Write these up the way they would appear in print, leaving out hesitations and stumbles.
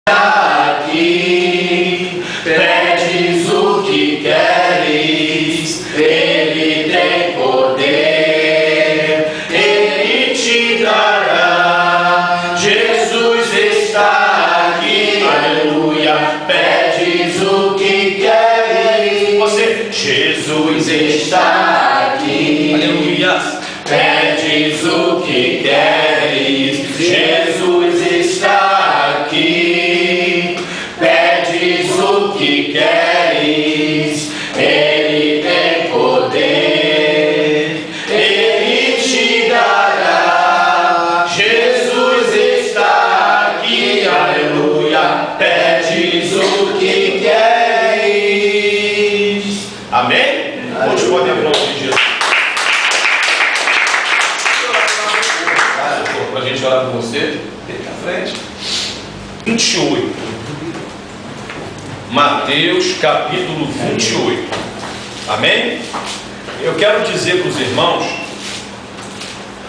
Aqui, pedes o que queres, Ele tem poder, Ele te dará. Jesus está aqui, aleluia. Pedes o que queres, você, Jesus está aqui, aleluia. Pedes o que queres, Jesus está aqui. Pedes o que queres, Ele tem poder, Ele te dará. Jesus está aqui, aleluia. Pedes o que queres. Amém? Quantos podem aplaudir Jesus? Para a gente orar com você, fique à frente. 28. Mateus capítulo 28. Amém? Eu quero dizer para os irmãos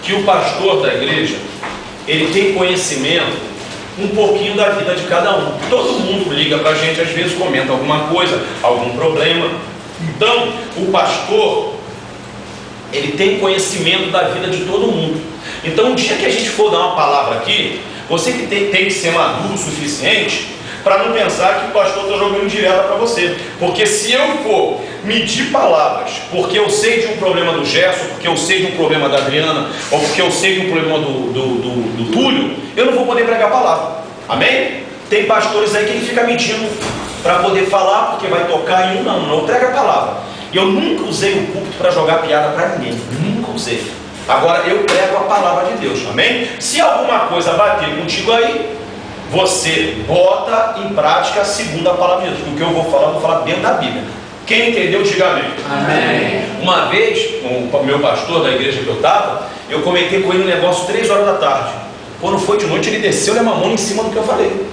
que o pastor da igreja, ele tem conhecimento um pouquinho da vida de cada um. Todo mundo liga para a gente, às vezes comenta alguma coisa, algum problema. Então, o pastor, ele tem conhecimento da vida de todo mundo. Então, um dia que a gente for dar uma palavra aqui, você que tem que ser maduro o suficiente para não pensar que o pastor está jogando direta para você. Porque se eu for medir palavras, porque eu sei de um problema do Gerson, porque eu sei de um problema da Adriana, ou porque eu sei de um problema do Túlio, eu não vou poder pregar a palavra. Amém? Tem pastores aí que ele fica medindo para poder falar, porque vai tocar e não prega a palavra. Eu nunca usei o púlpito para jogar piada para ninguém. Nunca usei. Agora eu prego a palavra de Deus. Amém? Se alguma coisa bater contigo aí, você bota em prática segundo a palavra de Deus. O que eu vou falar dentro da Bíblia. Quem entendeu, diga amém. Amém. Uma vez, o meu pastor da igreja que eu estava, eu comentei com ele um negócio 3 horas da tarde. Quando foi de noite, ele desceu e mamou em cima do que eu falei.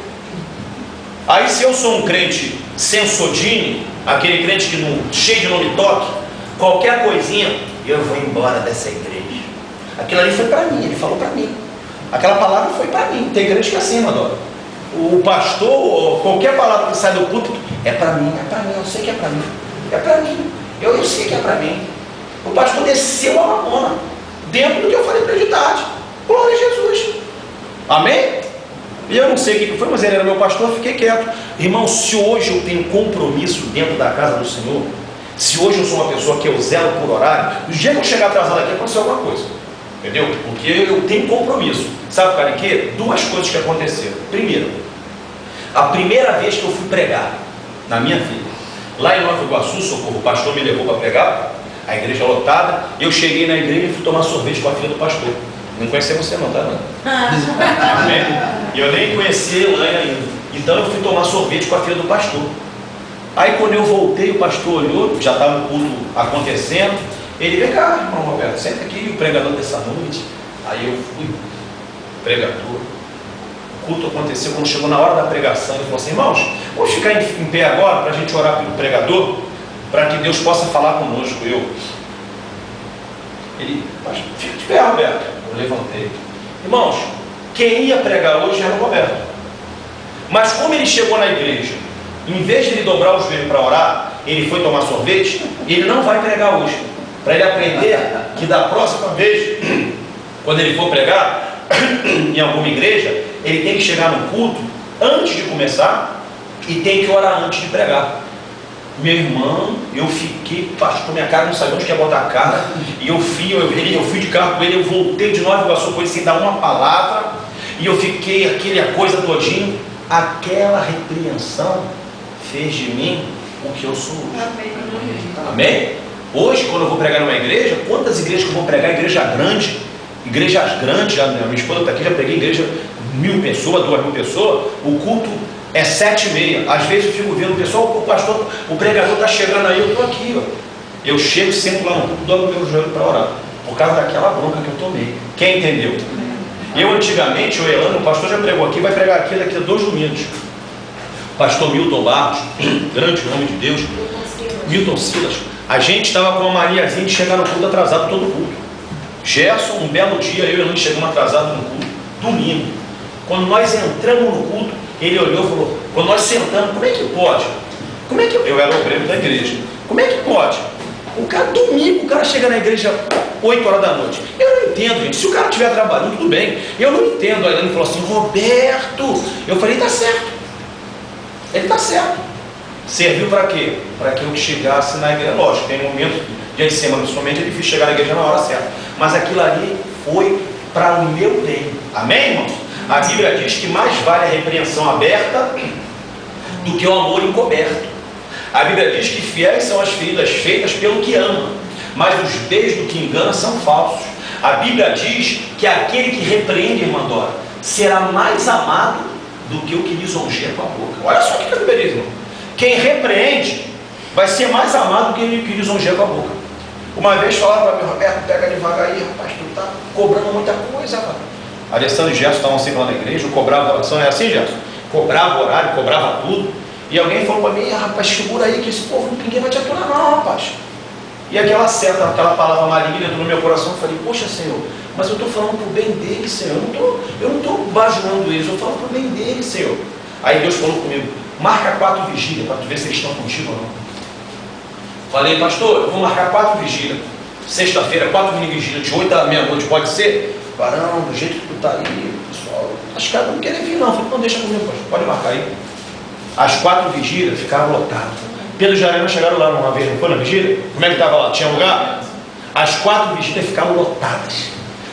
Aí, se eu sou um crente sensodine, aquele crente que não, cheio de nome toque, qualquer coisinha, eu vou embora dessa igreja. Aquilo ali foi para mim, ele falou para mim. Aquela palavra foi para mim. Tem crente que é assim, Madonna. O pastor, qualquer palavra que sai do púlpito, é para mim, eu sei que é para mim. É para mim, eu sei que é para mim. O pastor desceu a mamona, dentro do que eu falei para ele de tarde. Glória a Jesus. Amém? E eu não sei o que foi, mas ele era meu pastor, eu fiquei quieto. Irmão, se hoje eu tenho compromisso dentro da casa do Senhor, se hoje eu sou uma pessoa que eu zelo por horário, no dia que eu chegar atrasado aqui, aconteceu alguma coisa. Entendeu? Porque eu tenho compromisso. Sabe, cara, que 2 coisas que aconteceram. Primeiro, a primeira vez que eu fui pregar na minha vida, lá em Nova Iguaçu, Socorro, o pastor me levou para pregar, a igreja lotada, eu cheguei na igreja e fui tomar sorvete com a filha do pastor. Não conhecia você não, tá? Não. Amém? E eu nem conhecia Elaine ainda. Então eu fui tomar sorvete com a filha do pastor. Aí quando eu voltei, o pastor olhou, já estava o culto acontecendo. Ele veio cá, irmão Roberto, senta aqui, o pregador dessa noite. Aí eu fui, pregador. O culto aconteceu, quando chegou na hora da pregação, ele falou assim: irmãos, vamos ficar em pé agora para a gente orar pelo pregador, para que Deus possa falar conosco. Ele, mas fica de pé, Roberto. Eu levantei. Irmãos, quem ia pregar hoje era o Roberto. Mas como ele chegou na igreja, em vez de ele dobrar os joelhos para orar, ele foi tomar sorvete, ele não vai pregar hoje. Para ele aprender que da próxima vez, quando ele for pregar em alguma igreja, ele tem que chegar no culto antes de começar e tem que orar antes de pregar. Meu irmão, eu fiquei, pastor, minha cara não sabia onde que ia botar a cara, e eu fui de carro com ele, eu voltei de Nova Iguaçu com ele sem dar uma palavra, e eu fiquei aquela coisa todinho. Aquela repreensão fez de mim o que eu sou hoje. Amém? Hoje, quando eu vou pregar numa igreja, quantas igrejas que eu vou pregar? Igrejas grandes, a minha esposa está aqui, já preguei igreja 1.000 pessoas, 2.000 pessoas, o culto é 7h30, às vezes eu fico vendo o pessoal, o pastor, o pregador está chegando aí, eu estou aqui, ó. Eu chego, sento lá no culto, dobro meu joelho para orar, por causa daquela bronca que eu tomei. Quem entendeu? Eu antigamente, o Elano, o pastor já pregou aqui, vai pregar aqui daqui a 2 domingos. Pastor Milton Barros, grande nome de Deus, Milton Silas. A gente estava com uma maniazinha de chegar no culto atrasado todo culto. Gerson, um belo dia, eu e a Elane chegamos atrasados no culto, domingo. Quando nós entramos no culto, Ele olhou e falou, quando nós sentamos, como é que pode? Como é que eu era obreiro da igreja? Como é que pode? O cara, domingo, o cara chega na igreja 8 horas da noite. Eu não entendo, gente. Se o cara estiver trabalhando, tudo bem. Eu não entendo. Aí ele falou assim, Roberto. Eu falei, tá certo. Ele tá certo. Serviu para quê? Para que eu chegasse na igreja. Lógico, tem um momento de semana, principalmente, é difícil chegar na igreja na hora certa. Mas aquilo ali foi para o meu bem. Amém, irmãos? A Bíblia diz que mais vale a repreensão aberta do que o amor encoberto. A Bíblia diz que fiéis são as feridas feitas pelo que ama, mas os beijos do que engana são falsos. A Bíblia diz que aquele que repreende, irmã Dora, será mais amado do que o que lisonjeia com a boca. Olha só o que a Bíblia diz, irmão. Quem repreende vai ser mais amado do que ele que lisonjeia com a boca. Uma vez falaram para mim, Roberto, pega devagar aí, rapaz, tu está cobrando muita coisa, rapaz. Alessandro e Gerson estavam sempre lá na igreja, eu cobrava a oração, era assim, Gerson? Cobrava horário, cobrava tudo. E alguém falou para mim, rapaz, segura aí que esse povo ninguém vai te aturar não, rapaz. E aquela seta, aquela palavra maligna entrou no meu coração, eu falei, poxa Senhor, mas eu estou falando para o bem deles, Senhor, eu não estou bajulando eles, eu estou falando para o bem deles, Senhor. Aí Deus falou comigo, marca 4 vigílias para tu ver se eles estão contigo ou não. Falei, pastor, eu vou marcar 4 vigílias, sexta-feira, 4 mini vigílias, de 8 à meia-noite, pode ser? Barão, do jeito que tu está aí, pessoal, acho que não querem vir não. Falei, não, deixa comigo, pastor, pode marcar aí. As 4 vigílias ficaram lotadas. Pedro e Arena chegaram lá uma vez, não foi na vigília? Como é que estava lá? Tinha lugar? As 4 vigílias ficaram lotadas.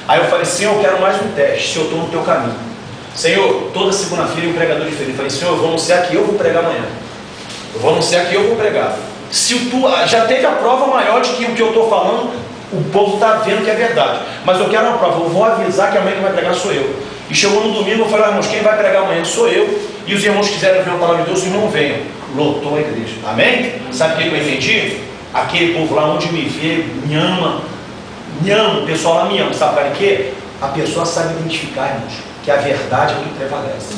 Aí eu falei, Senhor, eu quero mais um teste, se eu estou no teu caminho. Senhor, toda segunda-feira um pregador diferente. Eu falei, Senhor, eu vou anunciar que eu vou pregar amanhã. Eu vou anunciar que eu vou pregar. Se tu já teve a prova maior de que o que eu estou falando, o povo está vendo que é verdade. Mas eu quero uma prova, eu vou avisar que amanhã quem vai pregar sou eu. E chegou no domingo, eu falei, irmãos, quem vai pregar amanhã sou eu. E os irmãos quiserem ver uma palavra de Deus, os irmãos venham. Lotou a igreja. Amém? Sabe o que eu entendi? Aquele povo lá onde me vê, me ama. O pessoal lá me ama. Sabe para quê? A pessoa sabe identificar, irmãos, que a verdade é o que prevalece.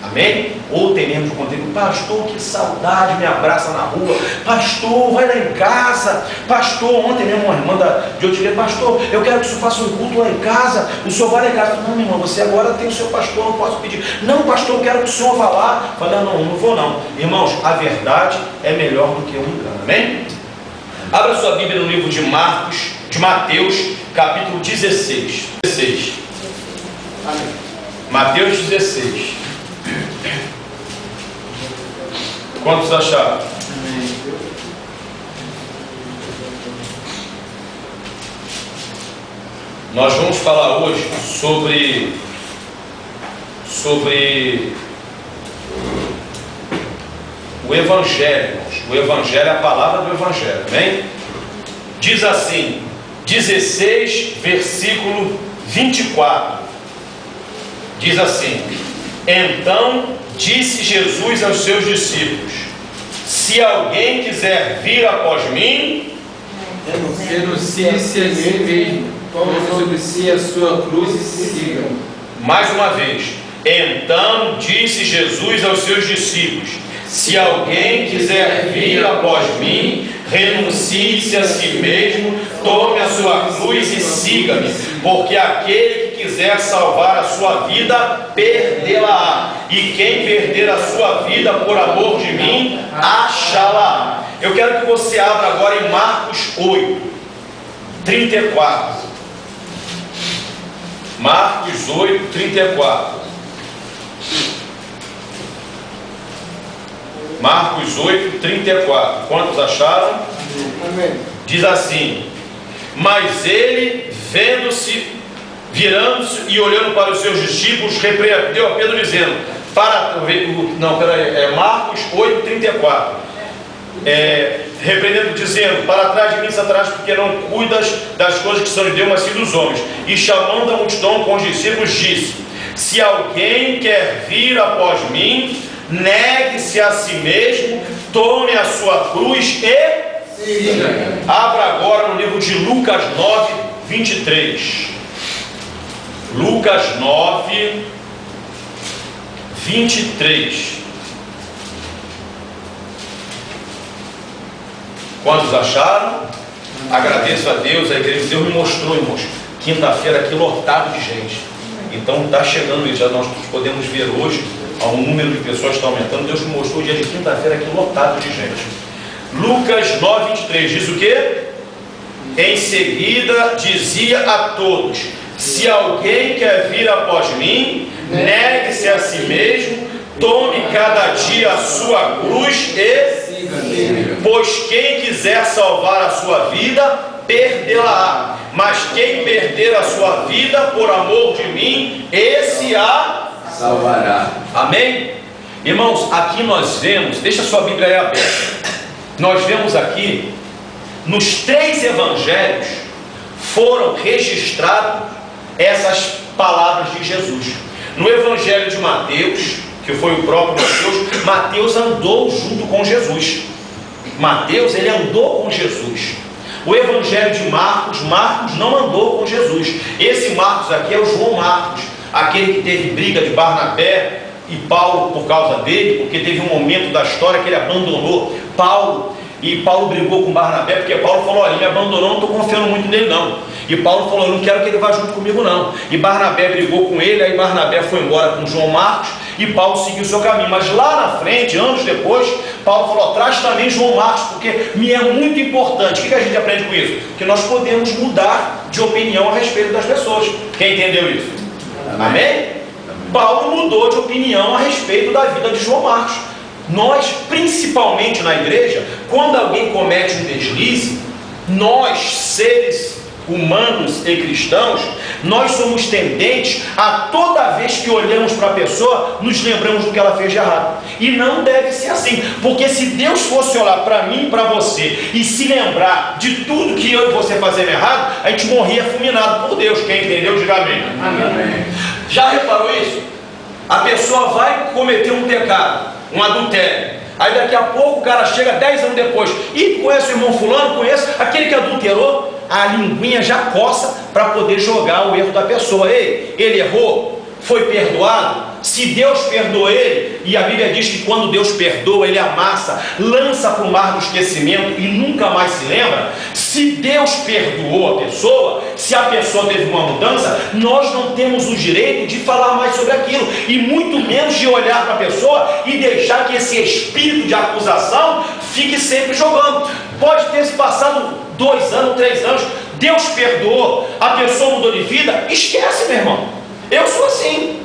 Amém? Ou tem mesmo de conteúdo, pastor, que saudade, me abraça na rua, pastor, vai lá em casa, pastor, ontem mesmo uma irmã de Otilê, pastor, eu quero que o senhor faça um culto lá em casa, o senhor vai lá em casa. Não, minha irmã, você agora tem o seu pastor, não posso pedir. Não, pastor, eu quero que o senhor vá lá. Falei, não vou não. Irmãos, a verdade é melhor do que o engano, amém? Abra sua Bíblia no livro de Mateus, capítulo 16. Amém. Mateus 16. Quantos acharam? Nós vamos falar hoje sobre o Evangelho, irmãos. O Evangelho é a palavra do Evangelho, amém? Diz assim, 16, versículo 24. Diz assim, então disse Jesus aos seus discípulos, se alguém quiser vir após mim, renuncie-se a si mesmo, tome sobre si a sua cruz e siga-me. Mais uma vez, então disse Jesus aos seus discípulos, se alguém quiser vir após mim, renuncie-se a si mesmo, tome a sua cruz e siga-me, porque aquele que quiser salvar a sua vida, perdê-la-á, e quem perder a sua vida por amor de mim, achá-la. Eu quero que você abra agora em Marcos 8, 34. Marcos 8, 34. Marcos 8, 34. Quantos acharam? Amém. Diz assim, mas ele, virando-se e olhando para os seus discípulos, repreendeu a Pedro dizendo, Marcos 8, 34. Repreendendo, dizendo, para trás de mim, Satanás, porque não cuidas das coisas que são de Deus, mas sim dos homens. E chamando a multidão com os discípulos, disse, se alguém quer vir após mim, negue-se a si mesmo, tome a sua cruz e siga. Abra agora no livro de Lucas 9, 23. Lucas 9, 23. Quantos acharam? Agradeço a Deus, a igreja. Deus me mostrou, irmãos, quinta-feira aqui lotado de gente. Então está chegando isso, já nós podemos ver hoje o número de pessoas está aumentando. Deus me mostrou o dia de quinta-feira aqui lotado de gente. Lucas 9:23 diz o quê? Em seguida dizia a todos: se alguém quer vir após mim, negue-se a si mesmo, tome cada dia a sua cruz e siga-me. Pois quem quiser salvar a sua vida, perdê-la-á. Mas quem perder a sua vida por amor de mim, esse a salvará. Amém? Irmãos, aqui nós vemos, deixa a sua Bíblia aí aberta. Nós vemos aqui, nos 3 evangelhos, foram registradas essas palavras de Jesus. No evangelho de Mateus, que foi o próprio Mateus, Mateus andou junto com Jesus. Mateus, ele andou com Jesus. O evangelho de Marcos, Marcos não andou com Jesus. Esse Marcos aqui é o João Marcos, aquele que teve briga de Barnabé e Paulo por causa dele, porque teve um momento da história que ele abandonou Paulo, e Paulo brigou com Barnabé, porque Paulo falou: olha, ele me abandonou, não estou confiando muito nele não. E Paulo falou: eu não quero que ele vá junto comigo não. E Barnabé brigou com ele, aí Barnabé foi embora com João Marcos, e Paulo seguiu o seu caminho. Mas lá na frente, anos depois, Paulo falou: traz também João Marcos, porque me é muito importante. O que a gente aprende com isso? Que nós podemos mudar de opinião a respeito das pessoas. Quem entendeu isso? Amém? Paulo mudou de opinião a respeito da vida de João Marcos. Nós, principalmente na igreja, quando alguém comete um deslize, nós, seres humanos e cristãos, nós somos tendentes a, toda vez que olhamos para a pessoa, nos lembramos do que ela fez de errado. E não deve ser assim, porque se Deus fosse olhar para mim e para você e se lembrar de tudo que eu e você fazemos errado, a gente morria fulminado por Deus. Quem entendeu, diga amém. Amém. Já reparou isso? A pessoa vai cometer um pecado, um adultério. Aí daqui a pouco o cara chega 10 anos depois: e conhece o irmão fulano, conhece aquele que adulterou. A linguinha já coça para poder jogar o erro da pessoa. Ei, ele errou, foi perdoado. Se Deus perdoa ele, e a Bíblia diz que quando Deus perdoa, ele amassa, lança para o mar do esquecimento e nunca mais se lembra. Se Deus perdoou a pessoa, se a pessoa teve uma mudança, nós não temos o direito de falar mais sobre aquilo, e muito menos de olhar para a pessoa e deixar que esse espírito de acusação fique sempre jogando. Pode ter se passado 2 anos, 3 anos, Deus perdoou, a pessoa mudou de vida, esquece, meu irmão. Eu sou assim.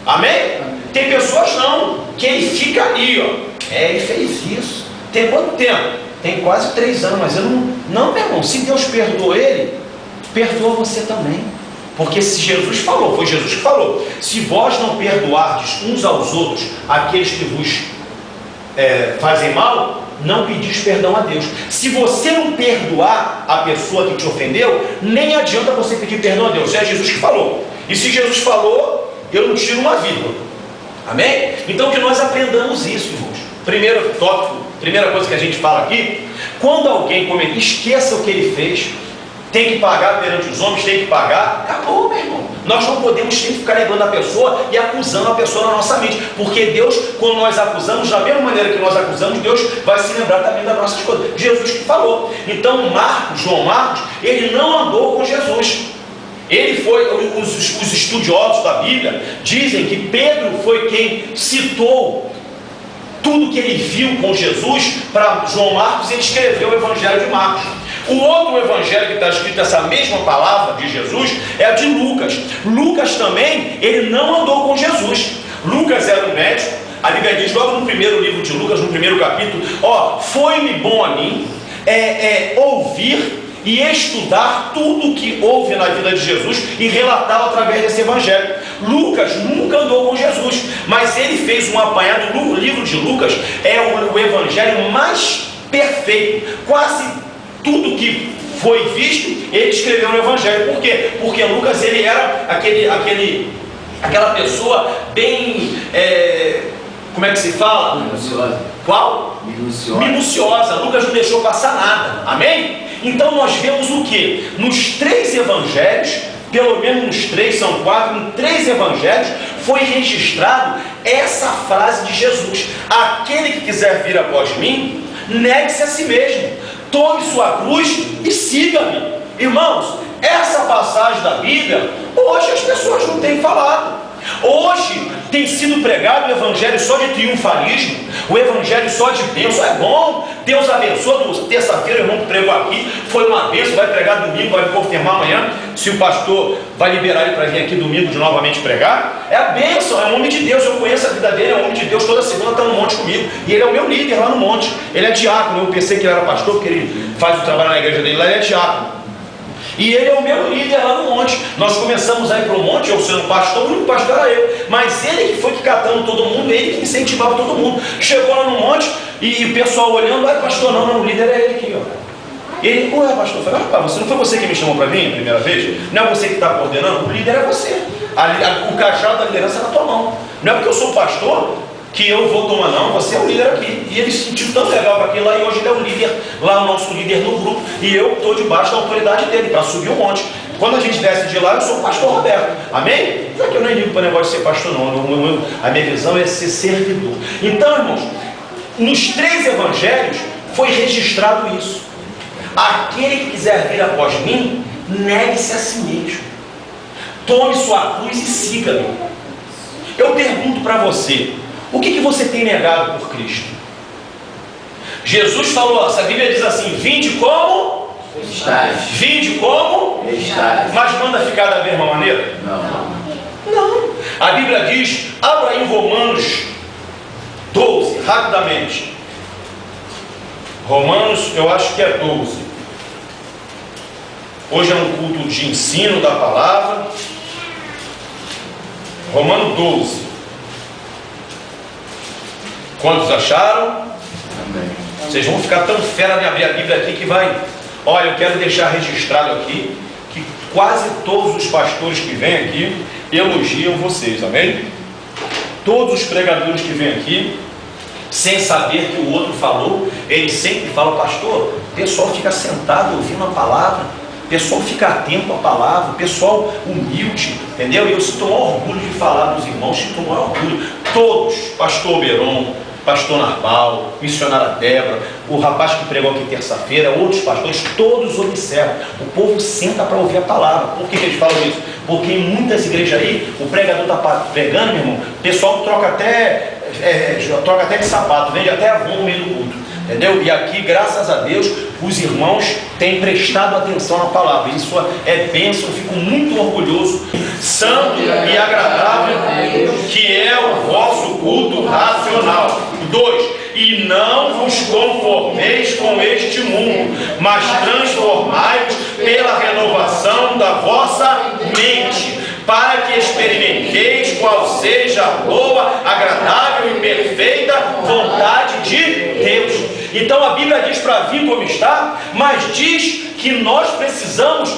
Amém? Tem pessoas não, que ele fica ali, ó. Ele fez isso. Tem quanto tempo? Tem quase 3 anos, mas eu não, meu irmão, se Deus perdoou ele, perdoa você também. Porque se Jesus falou, foi Jesus que falou: se vós não perdoardes uns aos outros aqueles que vos fazem mal, não pedis perdão a Deus. Se você não perdoar a pessoa que te ofendeu, nem adianta você pedir perdão a Deus. É Jesus que falou. E se Jesus falou, eu não tiro uma vírgula. Amém? Então que nós aprendamos isso, irmãos. Primeiro tópico, primeira coisa que a gente fala aqui: quando alguém comete, esqueça o que ele fez. Tem que pagar perante os homens, tem que pagar. Acabou, meu irmão. Nós não podemos sempre ficar lembrando a pessoa e acusando a pessoa na nossa mente. Porque Deus, quando nós acusamos, da mesma maneira que nós acusamos, Deus vai se lembrar também das nossas coisas. Jesus que falou. Então João Marcos, ele não andou com Jesus. Ele foi, os estudiosos da Bíblia dizem que Pedro foi quem citou tudo que ele viu com Jesus para João Marcos, e ele escreveu o Evangelho de Marcos. O outro evangelho que está escrito essa mesma palavra de Jesus é a de Lucas. Lucas também, ele não andou com Jesus. Lucas era um médico. A Bíblia diz logo no primeiro livro de Lucas, no primeiro capítulo: foi-me bom a mim ouvir e estudar tudo que houve na vida de Jesus e relatá-lo através desse evangelho. Lucas nunca andou com Jesus, mas ele fez um apanhado. No livro de Lucas é o evangelho mais perfeito. Quase tudo que foi visto, ele escreveu no evangelho. Por quê? Porque Lucas, ele era aquela pessoa bem, como é que se fala? Minuciosa. Qual? Minuciosa. Lucas não deixou passar nada. Amém? Então nós vemos o que? Nos 3 evangelhos, pelo menos nos 3, são 4, em 3 evangelhos foi registrado essa frase de Jesus: aquele que quiser vir após mim, negue-se a si mesmo, tome sua cruz e siga-me. Irmãos, essa passagem da Bíblia, hoje as pessoas não têm falado. Hoje tem sido pregado o evangelho só de triunfalismo, o evangelho só de bênção. É bom, Deus abençoa. Terça-feira o irmão que pregou aqui foi uma bênção, vai pregar domingo, vai me confirmar amanhã se o pastor vai liberar ele para vir aqui domingo de novamente pregar. É a bênção, é um homem de Deus, eu conheço a vida dele, é um homem de Deus, toda segunda está no monte comigo, e ele é o meu líder lá no monte. Ele é diácono, eu pensei que ele era pastor, porque ele faz o trabalho na igreja dele lá, ele é diácono. E ele é o meu líder lá no monte. Nós começamos a ir para o monte, eu sendo pastor, o único pastor era eu. Mas ele que foi catando todo mundo, ele que incentivava todo mundo. Chegou lá no monte e o pessoal olhando, pastor, não, o líder é ele aqui, ó. Ele, ué, pastor, eu falei, rapaz, não foi você que me chamou para vir a primeira vez? Não é você que está coordenando? O líder é você. O cajado da liderança é na tua mão. Não é porque eu sou pastor que eu vou tomar, não, você é o líder aqui. E ele se sentiu tão legal para aquilo lá, e hoje ele é o líder, lá o nosso líder no grupo, e eu estou debaixo da autoridade dele, para subir o monte. Quando a gente desce de lá, eu sou o pastor Roberto, amém? Não é que eu nem ligo para o negócio de ser pastor, não, a minha visão é ser servidor. Então, irmãos, nos 3 evangelhos foi registrado isso. Aquele que quiser vir após mim, negue-se a si mesmo, tome sua cruz e siga-me. Eu pergunto para você, o que você tem negado por Cristo? Jesus falou, essa Bíblia diz assim, vinde como? Estais. Vinde como? Estais. Mas manda ficar da mesma maneira? Não. A Bíblia diz, abra em Romanos 12, rapidamente. Romanos, eu acho que é 12. Hoje é um culto de ensino da palavra. Romanos 12. Quantos acharam? Amém. Vocês vão ficar tão fera de abrir a Bíblia aqui que vai... Olha, eu quero deixar registrado aqui que quase todos os pastores que vêm aqui elogiam vocês, amém? Todos os pregadores que vêm aqui, sem saber que o outro falou, eles sempre falam, pastor, o pessoal fica sentado ouvindo a palavra, o pessoal fica atento à palavra, o pessoal humilde, entendeu? E eu sinto o maior orgulho de falar dos irmãos, sinto o maior orgulho. Todos, pastor Beron, pastor Narbal, missionária Débora, o rapaz que pregou aqui terça-feira, outros pastores, todos observam. O povo senta para ouvir a palavra. Por que eles falam isso? Porque em muitas igrejas aí, o pregador está pregando, meu irmão, o pessoal troca até de sapato, vende até Avon no meio do culto, entendeu? E aqui, graças a Deus, os irmãos têm prestado atenção na palavra. Isso é bênção, eu fico muito orgulhoso. Santo e agradável, que é o vosso culto racional. 2. E não vos conformeis com este mundo, mas transformai-vos pela renovação da vossa mente, para que experimenteis qual seja a boa, agradável e perfeita vontade de Deus. Então a Bíblia diz para vir como está, mas diz que nós precisamos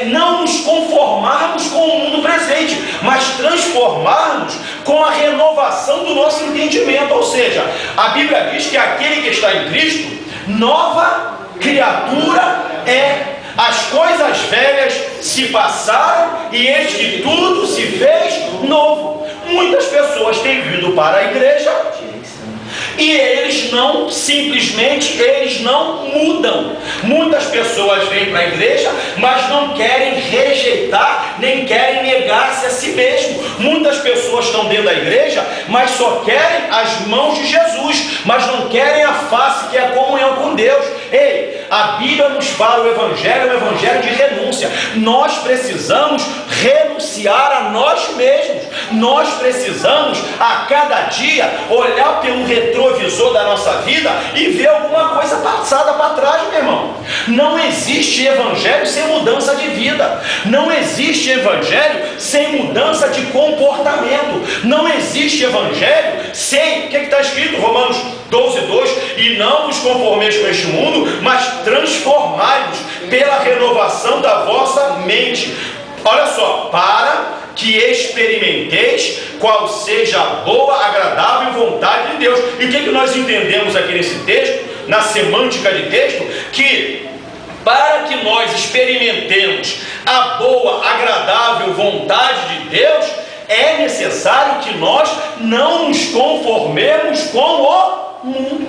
não nos conformarmos com o mundo presente, mas transformarmos com a renovação do nosso entendimento. Ou seja, a Bíblia diz que aquele que está em Cristo, nova criatura é. As coisas velhas se passaram e eis que tudo se fez novo. Muitas pessoas têm vindo para a igreja e eles não, simplesmente, eles não mudam. Muitas pessoas vêm para a igreja, mas não querem rejeitar, nem querem negar-se a si mesmo. Muitas pessoas estão dentro da igreja, mas só querem as mãos de Jesus, mas não querem a face, que é a comunhão com Deus. Ei, a Bíblia nos fala, o Evangelho é um Evangelho de renúncia. Nós precisamos renunciar a nós mesmos. Nós precisamos, a cada dia, olhar pelo retrovisor da nossa vida e ver alguma coisa passada para trás, meu irmão. Não existe Evangelho sem mudança de vida. Não existe Evangelho sem mudança de comportamento. Não existe Evangelho sem, o que está escrito? Romanos 12:2, e não vos conformeis com este mundo, mas transformai-vos pela renovação da vossa mente. Olha só, para que experimenteis qual seja a boa, agradável vontade de Deus. E o que nós entendemos aqui nesse texto, na semântica de texto? Que para que nós experimentemos a boa, agradável vontade de Deus, é necessário que nós não nos conformemos com o mundo.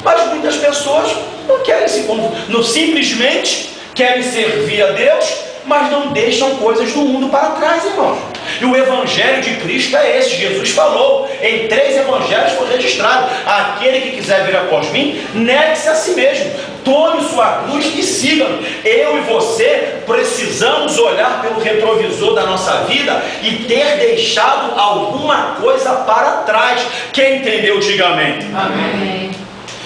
Mas muitas pessoas não querem se conformar, simplesmente querem servir a Deus, mas não deixam coisas do mundo para trás, irmãos. E o evangelho de Cristo é esse. Jesus falou, em 3 evangelhos foi registrado: aquele que quiser vir após mim, negue-se a si mesmo, tome sua cruz e siga-me. Eu e você precisamos olhar pelo retrovisor da nossa vida e ter deixado alguma coisa para trás. Quem entendeu, diga amém. Amém.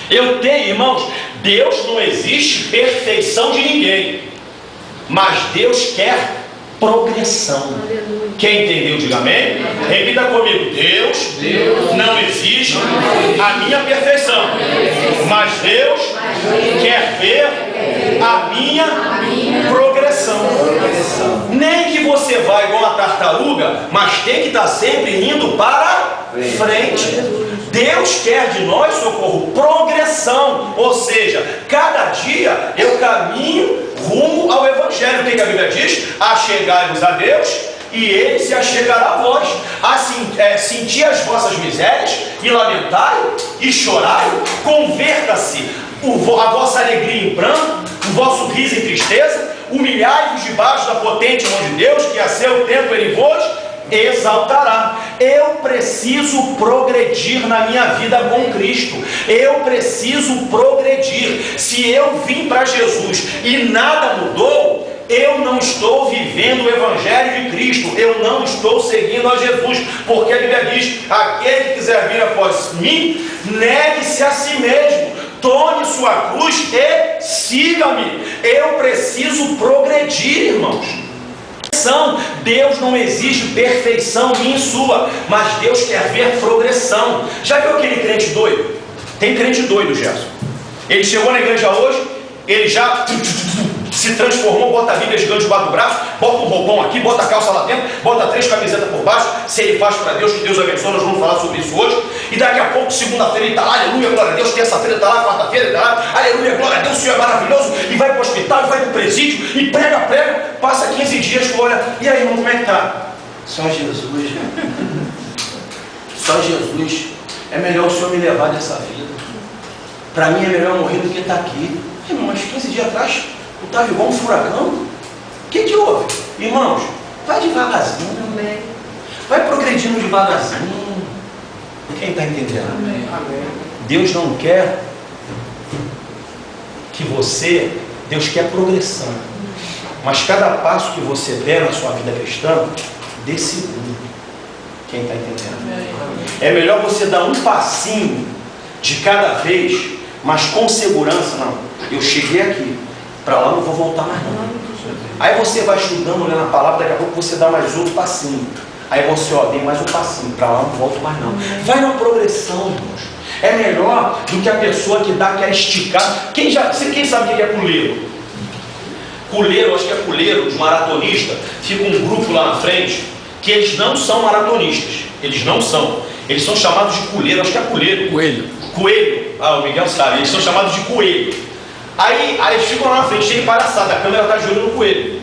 Eu tenho, irmãos, Deus não existe perfeição de ninguém, mas Deus quer progressão. Aleluia. Quem entendeu, diga amém. Repita comigo: Deus não existe a minha perfeição, mas Deus quer ver a minha progressão. Nem que você vá igual a tartaruga, mas tem que estar sempre indo para frente. Deus quer de nós, socorro, progressão. Ou seja, cada dia eu caminho rumo ao Evangelho. O que a Bíblia diz? Achegai-vos a Deus e Ele se achegará a vós. Assim, senti as vossas misérias e lamentai e chorai. Converta-se a vossa alegria em pranto, o vosso riso em tristeza. Humilhai-vos debaixo da potente mão de Deus, que a seu tempo Ele vos exaltará. Eu preciso progredir na minha vida com Cristo. Eu preciso progredir. Se eu vim para Jesus e nada mudou, eu não estou vivendo o Evangelho de Cristo. Eu não estou seguindo a Jesus. Porque a Bíblia diz: aquele que quiser vir após mim, negue-se a si mesmo, tome sua cruz e siga-me. Eu preciso progredir, irmãos. Deus não exige perfeição minha e sua, mas Deus quer ver progressão. Já viu aquele crente doido? Tem crente doido, Gerson. Ele chegou na igreja hoje, ele já se transformou, bota a Bíblia gigante debaixo do braço, bota um roupão aqui, bota a calça lá dentro, bota 3 camisetas por baixo. Se ele faz para Deus, que Deus abençoe, nós vamos falar sobre isso hoje. E daqui a pouco, segunda-feira, ele está lá, aleluia, glória a Deus. Terça-feira ele está lá, quarta-feira ele está lá, aleluia, glória a Deus, o Senhor é maravilhoso. E vai para o hospital, e vai para o presídio, e prega, passa 15 dias, olha, e aí, irmão, como é que está? Só Jesus, só Jesus. É melhor o Senhor me levar dessa vida. Para mim é melhor morrer do que estar aqui. Irmão, mas 15 dias atrás eu estava igual um furacão. O que houve? Irmãos, vai devagarzinho. Amém. Vai progredindo devagarzinho. Quem está entendendo? Amém. Deus não quer que Deus quer progressão. Mas cada passo que você der na sua vida cristã, dê segundo. Quem está entendendo? É melhor você dar um passinho de cada vez, mas com segurança. Não, eu cheguei aqui, para lá não vou voltar mais não. Aí você vai estudando, olhando a palavra, daqui a pouco você dá mais outro passinho. Aí você, dei mais um passinho, para lá não volto mais não. Vai na progressão, irmãos. É melhor do que a pessoa que quer esticar. Quem sabe o que é puleiro? Puleiro, acho que é puleiro, de maratonista. Fica um grupo lá na frente, que eles não são maratonistas. Eles não são. Eles são chamados de puleiro, acho que é puleiro. Coelho. O Miguel sabe. Eles são chamados de coelho. Aí eles ficam lá na frente, cheio de palhaçada, a câmera está de olho no coelho.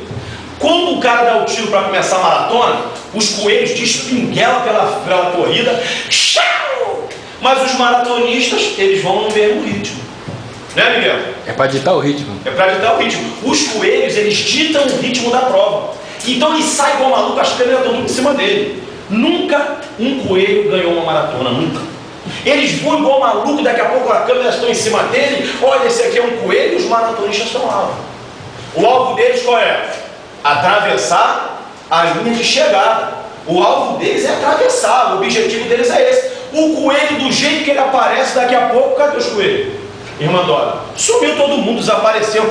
Quando o cara dá o tiro para começar a maratona, os coelhos despinguelam pela corrida. Tchau! Mas os maratonistas, eles vão no mesmo ritmo. Né, Miguel? É para ditar o ritmo. É para ditar o ritmo. Os coelhos, eles ditam o ritmo da prova. Então ele sai igual maluco, as câmeras estão tudo em cima dele. Nunca um coelho ganhou uma maratona, nunca. Eles voam igual maluco, daqui a pouco as câmeras estão em cima dele. Olha, esse aqui é um coelho e os maratonistas estão lá. O alvo deles qual é? Atravessar a linha de chegada. O alvo deles é atravessar, o objetivo deles é esse. O coelho, do jeito que ele aparece, daqui a pouco, cadê os coelhos? Irmã Dora, sumiu todo mundo, desapareceu.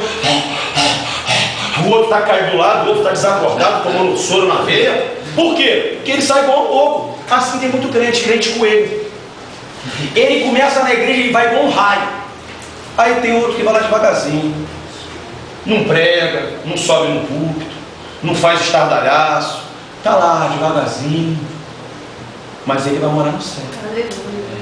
O outro está caído do lado, o outro está desacordado, tomando soro na veia. Por quê? Porque ele sai igual um louco. Assim tem muito crente coelho. Ele começa na igreja e vai igual um raio. Aí tem outro que vai lá devagarzinho. Não prega, não sobe no púlpito, não faz estardalhaço. Está lá devagarzinho. Mas ele vai morar no céu.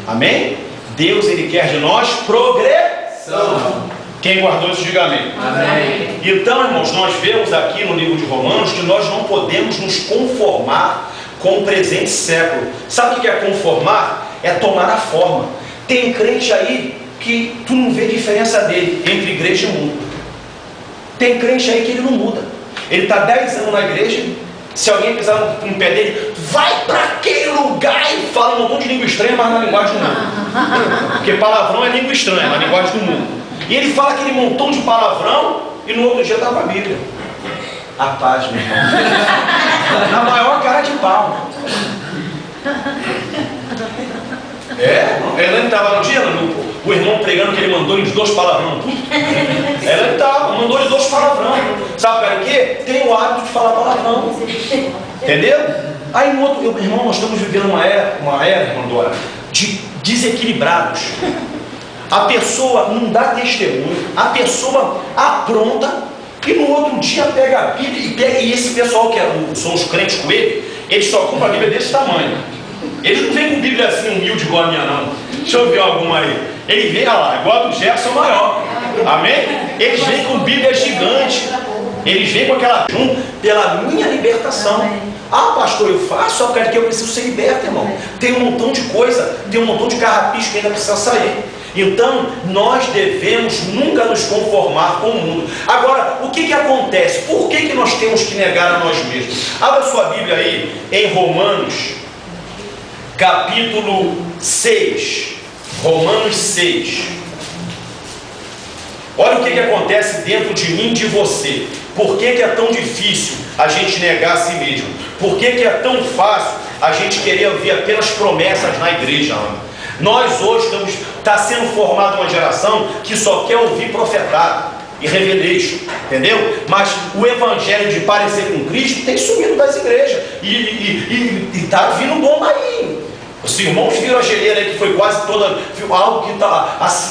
Amém? Deus, ele quer de nós progressão. Quem guardou isso, diga amém. Amém. Então, irmãos, nós vemos aqui no livro de Romanos que nós não podemos nos conformar com o presente século. Sabe o que é conformar? É tomar a forma. Tem crente aí que tu não vê diferença dele entre igreja e mundo. Tem crente aí que ele não muda. Ele está 10 anos na igreja. Se alguém pisar no pé dele, vai para aquele lugar e fala um montão de língua estranha, mas na linguagem do mundo. Porque palavrão é língua estranha, na linguagem do mundo. E ele fala aquele montão de palavrão e no outro dia está com a Bíblia. A paz, meu irmão. Na maior cara de pau. Ela estava no dia, o irmão pregando que ele mandou-lhe 2 palavrão. Ela estava, mandou-lhe 2 palavrão. Sabe para quê? Tem o hábito de falar palavrão. Entendeu? Aí no outro, irmão, nós estamos vivendo uma era, irmão Dora, de desequilibrados. A pessoa não dá testemunho, a pessoa apronta e no outro dia pega a Bíblia e esse pessoal que são os crentes com ele, eles só compram a Bíblia desse tamanho. Eles não vêm com Bíblia assim humilde igual a minha não. Deixa eu ver alguma aí. Ele vem, olha lá, igual a do Gerson maior. Amém? Eles vêm com Bíblia gigante. Eles vêm com aquela pela minha libertação. Ah, pastor, eu faço só porque eu preciso ser liberto, irmão. Tem um montão de coisa, tem um montão de carrapicho que ainda precisa sair. Então, nós devemos nunca nos conformar com o mundo. Agora, o que acontece? Por que nós temos que negar a nós mesmos? Abra sua Bíblia aí em Romanos, capítulo 6. Romanos 6. Olha o que acontece dentro de mim e de você. Por que é tão difícil a gente negar a si mesmo? Por que é tão fácil a gente querer ouvir apenas promessas na igreja? Nós hoje está sendo formada uma geração que só quer ouvir profetado e revelation, entendeu? Mas o evangelho de parecer com Cristo tem sumido das igrejas e está vindo bomba aí. Os irmãos viram a geleira aí que foi quase toda, algo que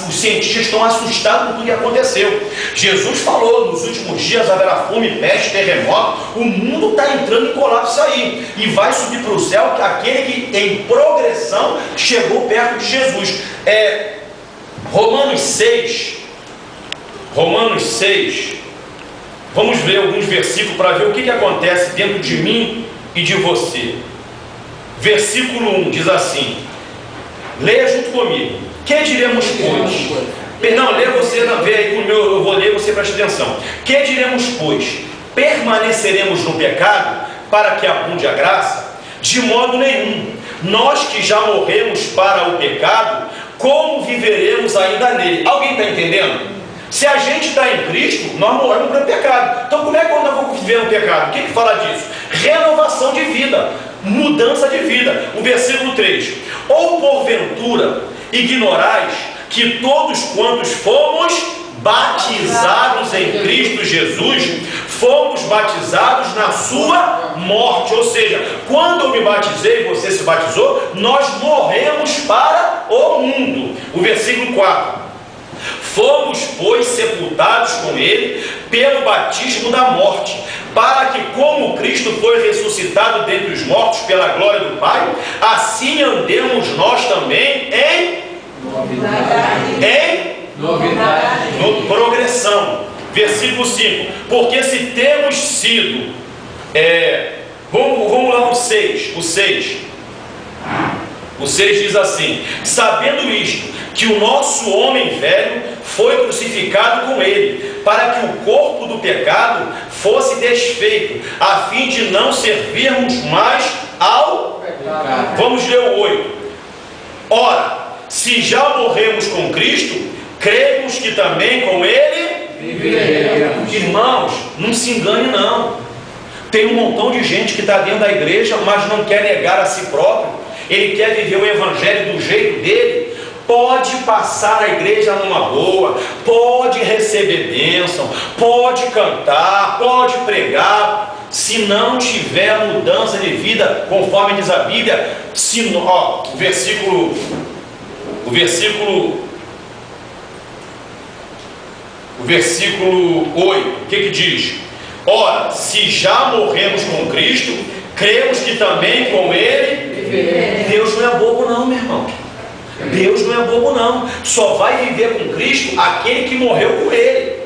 os cientistas estão assustados com tudo que aconteceu. Jesus falou, nos últimos dias haverá fome, peste, terremoto. O mundo está entrando em colapso aí. E vai subir para o céu aquele que em progressão chegou perto de Jesus. Romanos 6. Romanos 6. Vamos ver alguns versículos para ver o que acontece dentro de mim e de você. Versículo 1 diz assim, leia junto comigo. Que diremos, pois? Não, lê você, vê aí com o meu, eu vou ler, você preste atenção. Que diremos, pois? Permaneceremos no pecado para que abunde a graça? De modo nenhum. Nós que já morremos para o pecado, como viveremos ainda nele? Alguém está entendendo? Se a gente está em Cristo, nós morremos para o pecado. Então como é que eu vou viver no pecado? O que fala disso? Renovação de vida, mudança de vida. O versículo 3. Ou porventura ignorais que todos quantos fomos batizados em Cristo Jesus, fomos batizados na sua morte. Ou seja, quando eu me batizei, você se batizou, nós morremos para o mundo. O versículo 4. Fomos, pois, sepultados com ele pelo batismo da morte, para que, como Cristo foi ressuscitado dentre os mortos pela glória do Pai, assim andemos nós também em progressão. Versículo 5. Porque se temos sido, vamos lá no 6. O 6 diz assim: sabendo isto, que o nosso homem velho foi crucificado com ele, para que o corpo do pecado fosse desfeito, a fim de não servirmos mais ao pecado. Vamos ler o 8. Ora, se já morremos com Cristo, cremos que também com ele viveremos. Irmãos, não se engane não. Tem um montão de gente que está dentro da igreja, mas não quer negar a si próprio. Ele quer viver o evangelho do jeito dele. Pode passar a igreja numa boa, pode receber bênção, pode cantar, pode pregar. Se não tiver mudança de vida, conforme diz a Bíblia, o versículo 8, o que diz? Ora, se já morremos com Cristo, cremos que também com ele. Deus não é bobo não, meu irmão. Deus não é bobo não. Só vai viver com Cristo aquele que morreu com ele.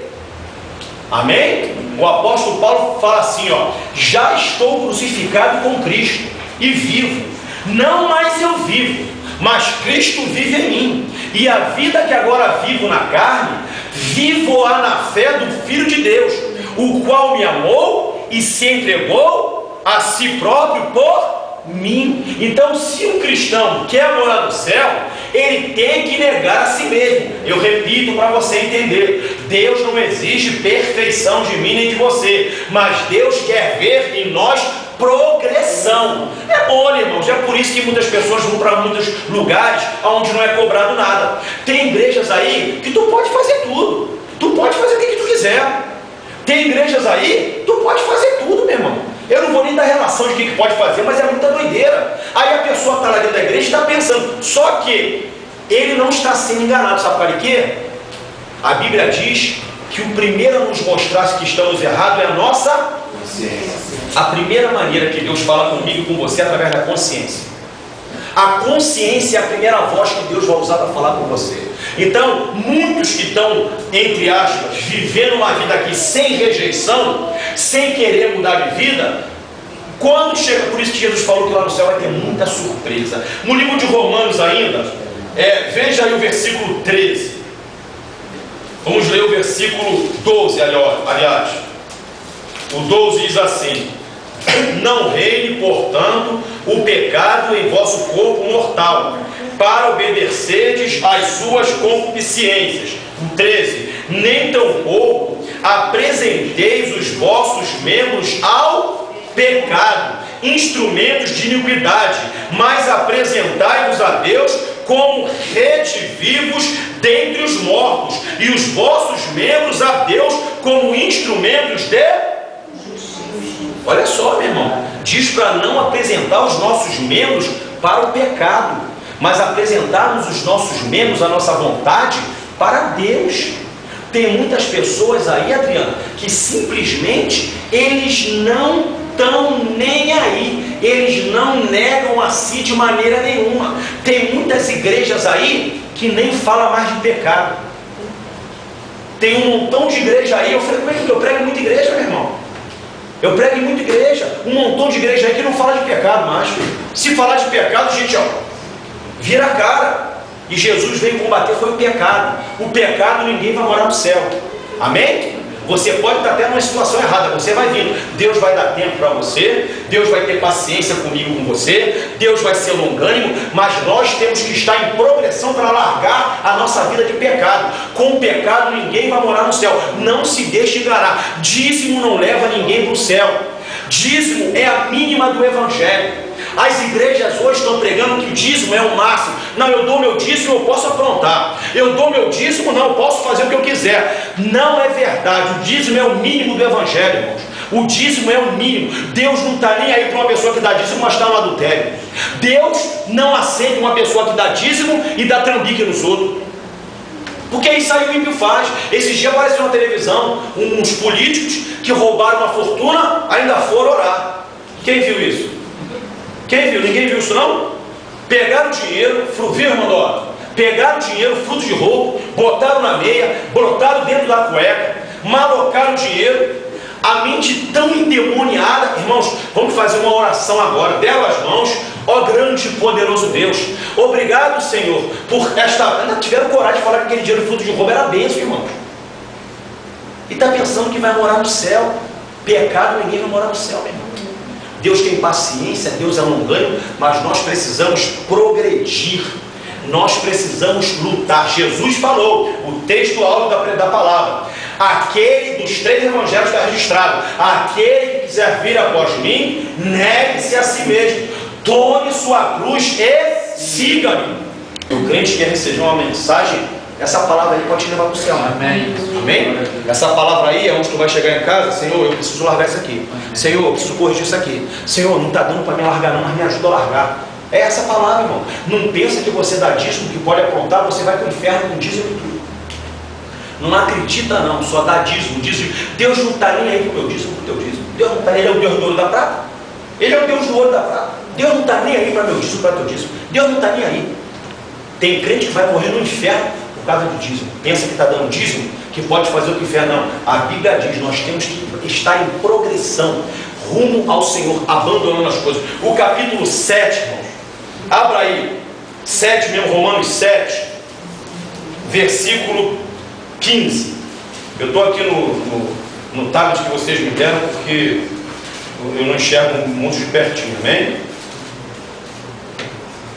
Amém? O apóstolo Paulo fala assim, já estou crucificado com Cristo e vivo. Não mais eu vivo, mas Cristo vive em mim. E a vida que agora vivo na carne, vivo-a na fé do Filho de Deus, o qual me amou e se entregou a si próprio por mim. Então, se um cristão quer morar no céu, ele tem que negar a si mesmo. Eu repito para você entender: Deus não exige perfeição de mim nem de você, mas Deus quer ver em nós progressão. É bom, irmãos, é por isso que muitas pessoas vão para muitos lugares onde não é cobrado nada. Tem igrejas aí que tu pode fazer tudo, tu pode fazer o que tu quiser. Tem igrejas aí, tu pode fazer tudo, meu irmão. Eu não vou nem dar relação de o que pode fazer, mas é muita doideira. Aí a pessoa está lá dentro da igreja e está pensando, só que ele não está sendo enganado. Sabe para quê? A Bíblia diz que o primeiro a nos mostrar que estamos errados é a nossa consciência. A primeira maneira que Deus fala comigo e com você é através da consciência. A consciência é a primeira voz que Deus vai usar para falar com você. Então, muitos que estão, entre aspas, vivendo uma vida aqui sem rejeição, sem querer mudar de vida, quando chega, por isso que Jesus falou que lá no céu vai ter muita surpresa. No livro de Romanos ainda, veja aí o versículo 13. Vamos ler o versículo 12, aliás. O 12 diz assim: não reine, portanto, o pecado em vosso corpo mortal, para obedecerdes às suas concupiscências. O 13: nem tampouco apresenteis os vossos membros ao pecado, instrumentos de iniquidade, mas apresentai-vos a Deus como redivivos dentre os mortos, e os vossos membros a Deus como instrumentos de... Olha só, meu irmão, diz para não apresentar os nossos membros para o pecado, mas apresentarmos os nossos membros, a nossa vontade, para Deus. Tem muitas pessoas aí, Adriana, que simplesmente eles não estão nem aí, eles não negam a si de maneira nenhuma. Tem muitas igrejas aí que nem falam mais de pecado. Tem um montão de igreja aí, eu prego muita igreja, meu irmão. Eu prego em muita igreja, um montão de igreja aí que não fala de pecado mais. Se falar de pecado, gente, vira a cara. E Jesus veio combater foi o pecado. O pecado, ninguém vai morar no céu. Amém? Você pode estar até numa situação errada, você vai vindo. Deus vai dar tempo para você, Deus vai ter paciência comigo, com você, Deus vai ser longânimo, mas nós temos que estar em progressão para largar a nossa vida de pecado. Com o pecado ninguém vai morar no céu. Não se deixe enganar. Dízimo não leva ninguém para o céu. Dízimo é a mínima do evangelho. As igrejas hoje estão pregando que o dízimo é o máximo. Não, eu dou meu dízimo, eu posso aprontar. Eu dou meu dízimo, não, eu posso fazer o que eu quiser. Não é verdade. O dízimo é o mínimo do evangelho, irmãos. O dízimo é o mínimo. Deus não está nem aí para uma pessoa que dá dízimo, mas está no adultério. Deus não aceita uma pessoa que dá dízimo e dá trambique nos outros. Porque isso aí o ímpio faz. Esses dias apareceu na televisão uns políticos que roubaram uma fortuna, ainda foram orar. Quem viu isso? Quem viu? Ninguém viu isso não? Pegaram o dinheiro, viu, irmão? Pegaram o dinheiro, fruto de roubo, botaram na meia, botaram dentro da cueca, malocaram o dinheiro, a mente tão endemoniada. Irmãos, vamos fazer uma oração agora. Deram as mãos. Ó grande e poderoso Deus, obrigado, Senhor, por esta... Ainda tiveram coragem de falar que aquele dinheiro fruto de roubo era bênção, irmãos. E está pensando que vai morar no céu. Pecado, ninguém vai morar no céu, meu irmão. Deus tem paciência, Deus é longânimo, mas nós precisamos progredir, nós precisamos lutar. Jesus falou, o texto áudio da palavra: aquele dos 3 evangelhos está registrado, aquele que quiser vir após mim, negue-se a si mesmo, tome sua cruz e siga-me. O crente quer receber uma mensagem, essa palavra aí pode te levar para o céu. Amém. Amém? Essa palavra aí é onde tu vai chegar em casa. Senhor, eu preciso largar isso aqui. Senhor, eu preciso corrigir isso aqui. Senhor, não está dando para me largar não, mas me ajuda a largar. É essa palavra, irmão. Não pensa que você dá dízimo, que pode aprontar, você vai para o inferno com dízimo e tudo. Não acredita não, só dá dízimo. Deus não está nem aí para o meu dízimo, para o teu dízimo. Deus não está, Ele é o Deus do ouro da prata. Ele é o Deus do ouro da prata. Deus não está nem aí para meu dízimo, para teu dízimo. Deus não está nem aí. Tem crente que vai morrer no inferno por causa do dízimo. Pensa que está dando dízimo, que pode fazer o que fez. Não. A Bíblia diz, nós temos que estar em progressão, rumo ao Senhor, abandonando as coisas. O capítulo 7, irmãos, abra aí, 7 mesmo, Romanos 7, versículo 15. Eu estou aqui no tablet que vocês me deram, porque eu não enxergo muito de pertinho, amém?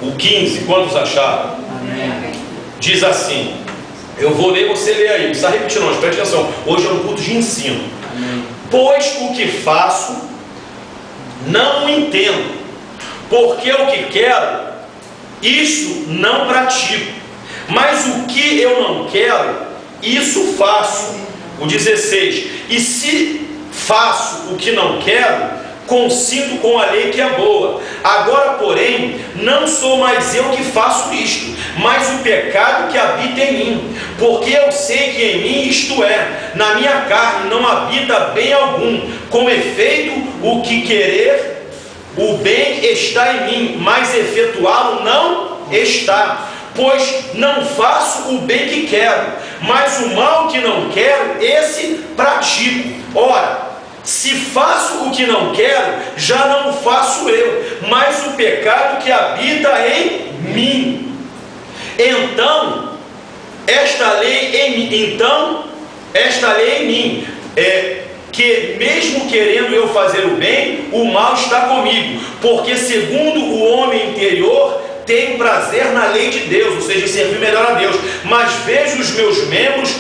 O 15, quantos acharam? Amém. Diz assim, eu vou ler, você lê aí, não precisa repetir não, preste atenção, hoje é um culto de ensino. Amém. Pois o que faço, não entendo, porque o que quero, isso não pratico, mas o que eu não quero, isso faço. O 16, e se faço o que não quero, consinto com a lei que é boa. Agora, porém, não sou mais eu que faço isto, mas o pecado que habita em mim. Porque eu sei que em mim, isto é, na minha carne, não habita bem algum. Com efeito, o que querer, o bem está em mim, mas efetuá-lo não está. Pois não faço o bem que quero, mas o mal que não quero, esse pratico. Ora, se faço o que não quero, já não faço eu, mas o pecado que habita em mim. Então, esta lei em mim é que, mesmo querendo eu fazer o bem, o mal está comigo, porque segundo o homem interior, tenho prazer na lei de Deus, ou seja, servir melhor a Deus, mas vejo nos meus membros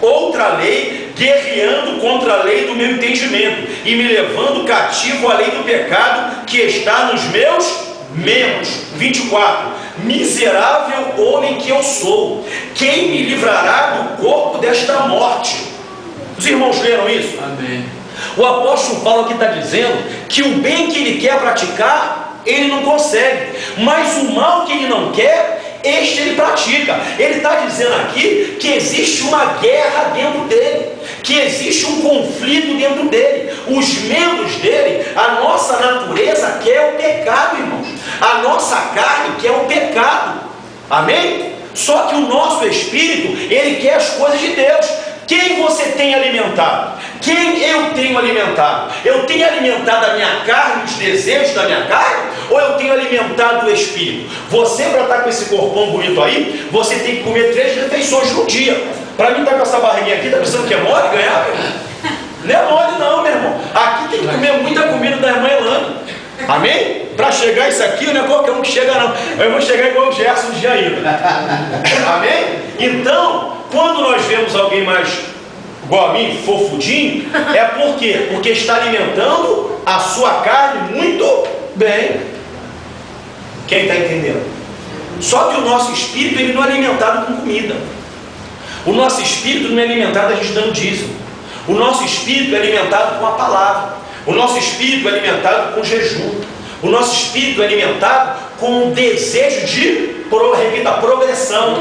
outra lei, guerreando contra a lei do meu entendimento, e me levando cativo à lei do pecado que está nos meus membros. 24. Miserável homem que eu sou, quem me livrará do corpo desta morte? Os irmãos leram isso? Amém. O apóstolo Paulo aqui está dizendo que o bem que ele quer praticar, ele não consegue, mas o mal que ele não quer, este ele pratica. Ele está dizendo aqui que existe uma guerra dentro dele, que existe um conflito dentro dele. Os membros dele, a nossa natureza quer o pecado, irmãos. A nossa carne quer o pecado. Amém? Só que o nosso espírito, ele quer as coisas de Deus. Quem você tem alimentado? Quem eu tenho alimentado? Eu tenho alimentado a minha carne, os desejos da minha carne? Ou eu tenho alimentado o espírito? Você, para estar com esse corpão bonito aí, você tem que comer 3 refeições no dia. Para mim, estar com essa barriguinha aqui, está pensando que é mole ganhar? Não é mole não, meu irmão. Aqui tem que comer muita comida da irmã Elana. Amém? Para chegar isso aqui, não é qualquer um que chega não. Eu vou chegar igual o Gerson de Jair. Amém? Então, quando nós vemos alguém mais igual a mim, fofudinho, é por quê? Porque está alimentando a sua carne muito bem. Quem está entendendo? Só que o nosso espírito, ele não é alimentado com comida. O nosso espírito não é alimentado a gente dando dízimo. O nosso espírito é alimentado com a palavra. O nosso espírito é alimentado com jejum. O nosso espírito é alimentado com o desejo de progressão.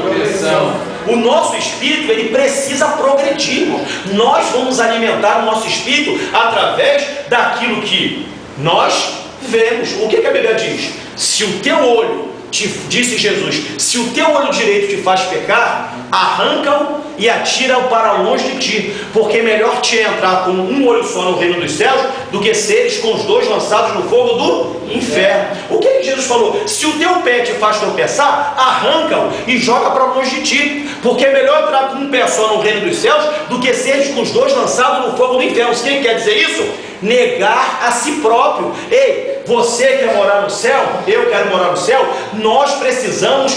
O nosso espírito, ele precisa progredir. Nós vamos alimentar o nosso espírito através daquilo que nós vemos. O que a Bíblia diz? Se o teu olho, disse Jesus, se o teu olho direito te faz pecar, arranca-o e atira-o para longe de ti, porque é melhor te entrar com um olho só no reino dos céus, do que seres com os 2 lançados no fogo do inferno. O que Jesus falou? Se o teu pé te faz tropeçar, arranca-o e joga para longe de ti, porque é melhor entrar com um pé só no reino dos céus, do que seres com os 2 lançados no fogo do inferno. Quem quer dizer isso? Negar a si próprio. Ei, você quer morar no céu? Eu quero morar no céu. Nós precisamos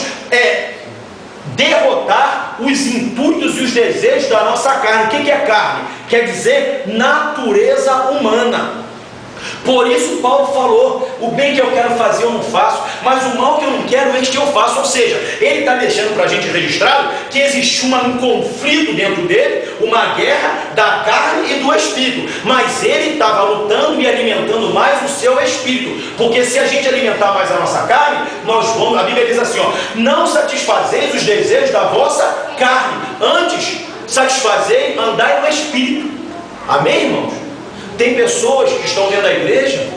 derrotar os intuitos e os desejos da nossa carne. O que é carne? Quer dizer natureza humana. Por isso Paulo falou, o bem que eu quero fazer eu não faço, mas o mal que eu não quero, este eu faço. Ou seja, ele está deixando para a gente registrado que existe um conflito dentro dele, uma guerra da carne e do espírito, mas ele estava lutando e alimentando mais o seu espírito, porque se a gente alimentar mais a nossa carne, nós vamos, a Bíblia diz assim, ó, não satisfazeis os desejos da vossa carne, antes satisfazei, andai no espírito. Amém, irmãos? Tem pessoas que estão dentro da igreja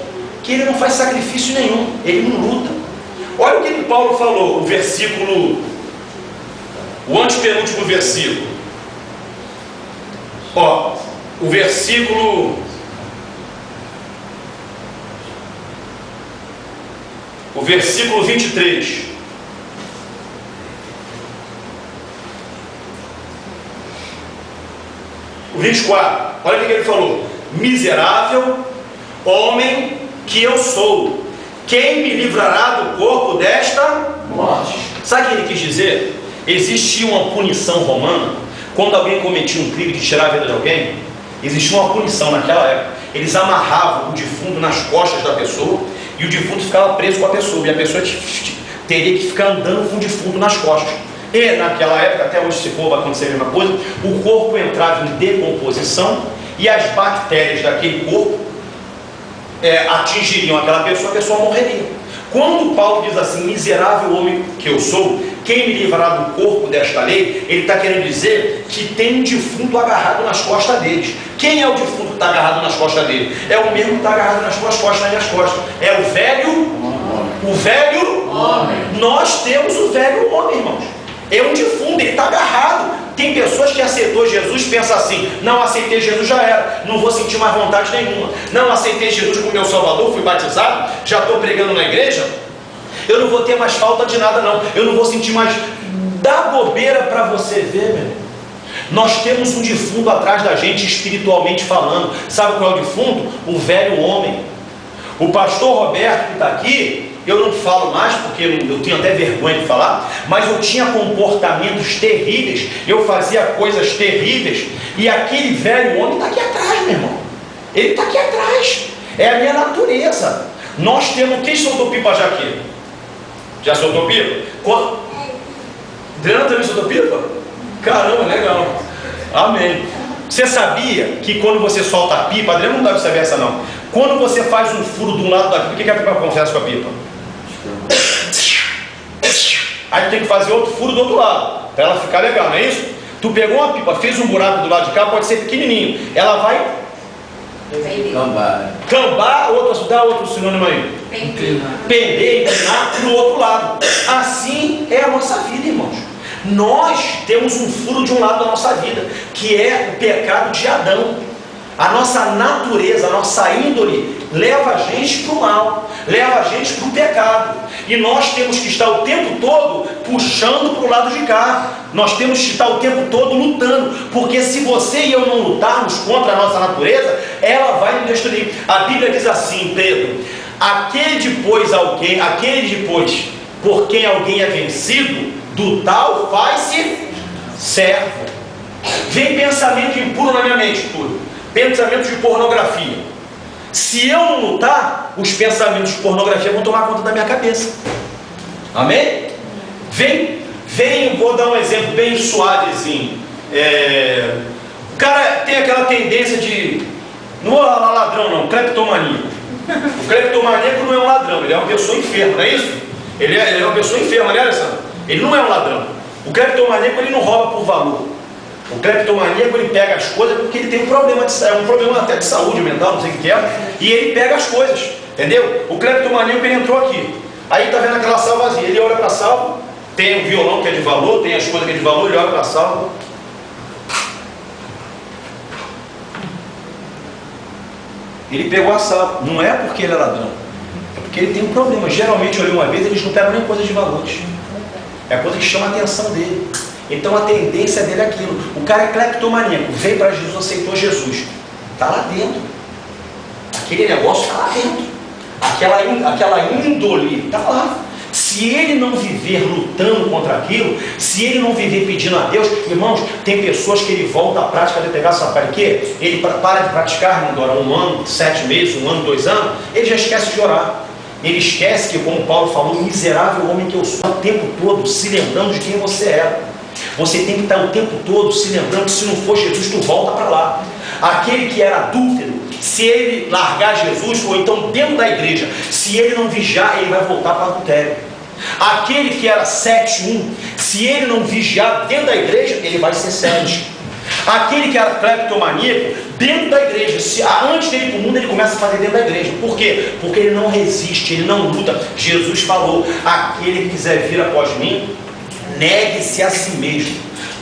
que ele não faz sacrifício nenhum, ele não luta. Olha o que Paulo falou, o versículo, o antepenúltimo versículo. Ó, o versículo 23. O 24, olha o que ele falou. Miserável homem que eu sou, Quem me livrará do corpo desta morte? Sabe o que ele quis dizer? Existia uma punição romana. Quando alguém cometia um crime de tirar a vida de alguém, existia uma punição naquela época. Eles amarravam o defunto nas costas da pessoa e o defunto ficava preso com a pessoa. E a pessoa teria que ficar andando com o defunto nas costas. E naquela época, até hoje se for vai acontecer a mesma coisa, o corpo entrava em decomposição e as bactérias daquele corpo atingiriam aquela pessoa, a pessoa morreria. Quando Paulo diz assim, miserável homem que eu sou, quem me livrará do corpo desta lei, ele está querendo dizer que tem um defunto agarrado nas costas deles. Quem é o defunto que está agarrado nas costas dele? É o mesmo que está agarrado nas tuas costas, nas minhas costas. É o velho homem. Nós temos o velho homem, irmãos. É um defunto, ele está agarrado. Tem pessoas que aceitou Jesus, pensa assim, não aceitei Jesus, já era, não vou sentir mais vontade nenhuma. Não aceitei Jesus como meu Salvador, fui batizado, já estou pregando na igreja, eu não vou ter mais falta de nada não, eu não vou sentir mais. Dá bobeira para você ver, meu irmão. Nós temos um defunto atrás da gente, espiritualmente falando. Sabe qual é o defunto? O velho homem. O pastor Roberto que está aqui, eu não falo mais porque eu tenho até vergonha de falar, mas eu tinha comportamentos terríveis, eu fazia coisas terríveis, e aquele velho homem está aqui atrás, meu irmão. Ele está aqui atrás, é a minha natureza. Nós temos, quem soltou pipa já aqui? Já soltou pipa? Adriana também soltou pipa? Caramba, legal. Amém. Você sabia que quando você solta a pipa, Adriana não deve saber essa não, quando você faz um furo de um lado da pipa, o que a pipa acontece com a pipa? Aí tu tem que fazer outro furo do outro lado, para ela ficar legal, não é isso? Tu pegou uma pipa, fez um buraco do lado de cá, pode ser pequenininho, ela vai cambar, dá outro sinônimo aí, pender, inclinar para o outro lado. Assim é a nossa vida, irmãos. Nós temos um furo de um lado da nossa vida, que é o pecado de Adão. A nossa natureza, a nossa índole leva a gente para o mal, leva a gente para o pecado. E nós temos que estar o tempo todo puxando para o lado de cá. Nós temos que estar o tempo todo lutando, porque se você e eu não lutarmos contra a nossa natureza, ela vai nos destruir. A Bíblia diz assim, Pedro, aquele depois por quem alguém é vencido, do tal faz-se servo. Vem pensamento impuro na minha mente, tudo. Pensamentos de pornografia. Se eu não lutar, os pensamentos de pornografia vão tomar conta da minha cabeça. Amém? Vem, vou dar um exemplo bem suavezinho. O cara tem aquela tendência de, não é ladrão não, cleptomaníaco. O cleptomaníaco não é um ladrão, ele é uma pessoa enferma, não é isso? Ele é uma pessoa enferma, né, Alessandro? Ele não é um ladrão. O cleptomaníaco ele não rouba por valor. O cleptomaníaco ele pega as coisas porque ele tem um problema até de saúde mental, não sei o que é, e ele pega as coisas, entendeu? O cleptomaníaco ele entrou aqui, aí está vendo aquela sala vazia, ele olha para a sala, tem o violão que é de valor, tem as coisas que é de valor, ele olha para a sala, ele pegou a sala, não é porque ele é ladrão, é porque ele tem um problema. Geralmente eu li uma vez, eles não pegam nem coisas de valores, é coisa que chama a atenção dele. Então a tendência dele é aquilo. O cara é cleptomaníaco, veio para Jesus, aceitou Jesus, está lá dentro, aquele negócio está lá dentro, aquela índole está lá. Se ele não viver lutando contra aquilo, se ele não viver pedindo a Deus, irmãos, tem pessoas que ele volta à prática de pegar, sabe para quê? Ele para de praticar, não dura 1 ano, 7 meses, 1 ano, 2 anos, ele já esquece de orar. Ele esquece que, como Paulo falou, miserável homem que eu sou, o tempo todo se lembrando de quem você é. Você tem que estar o tempo todo se lembrando que se não for Jesus, tu volta para lá. Aquele que era adúltero, se ele largar Jesus, ou então dentro da igreja, se ele não vigiar, ele vai voltar para o adultério. Aquele que era 7-1, se ele não vigiar dentro da igreja, ele vai ser 7. Aquele que era cleptomaníaco, dentro da igreja, antes dele ir para o mundo, ele começa a fazer dentro da igreja. Por quê? Porque ele não resiste, ele não luta. Jesus falou, aquele que quiser vir após mim, negue-se a si mesmo,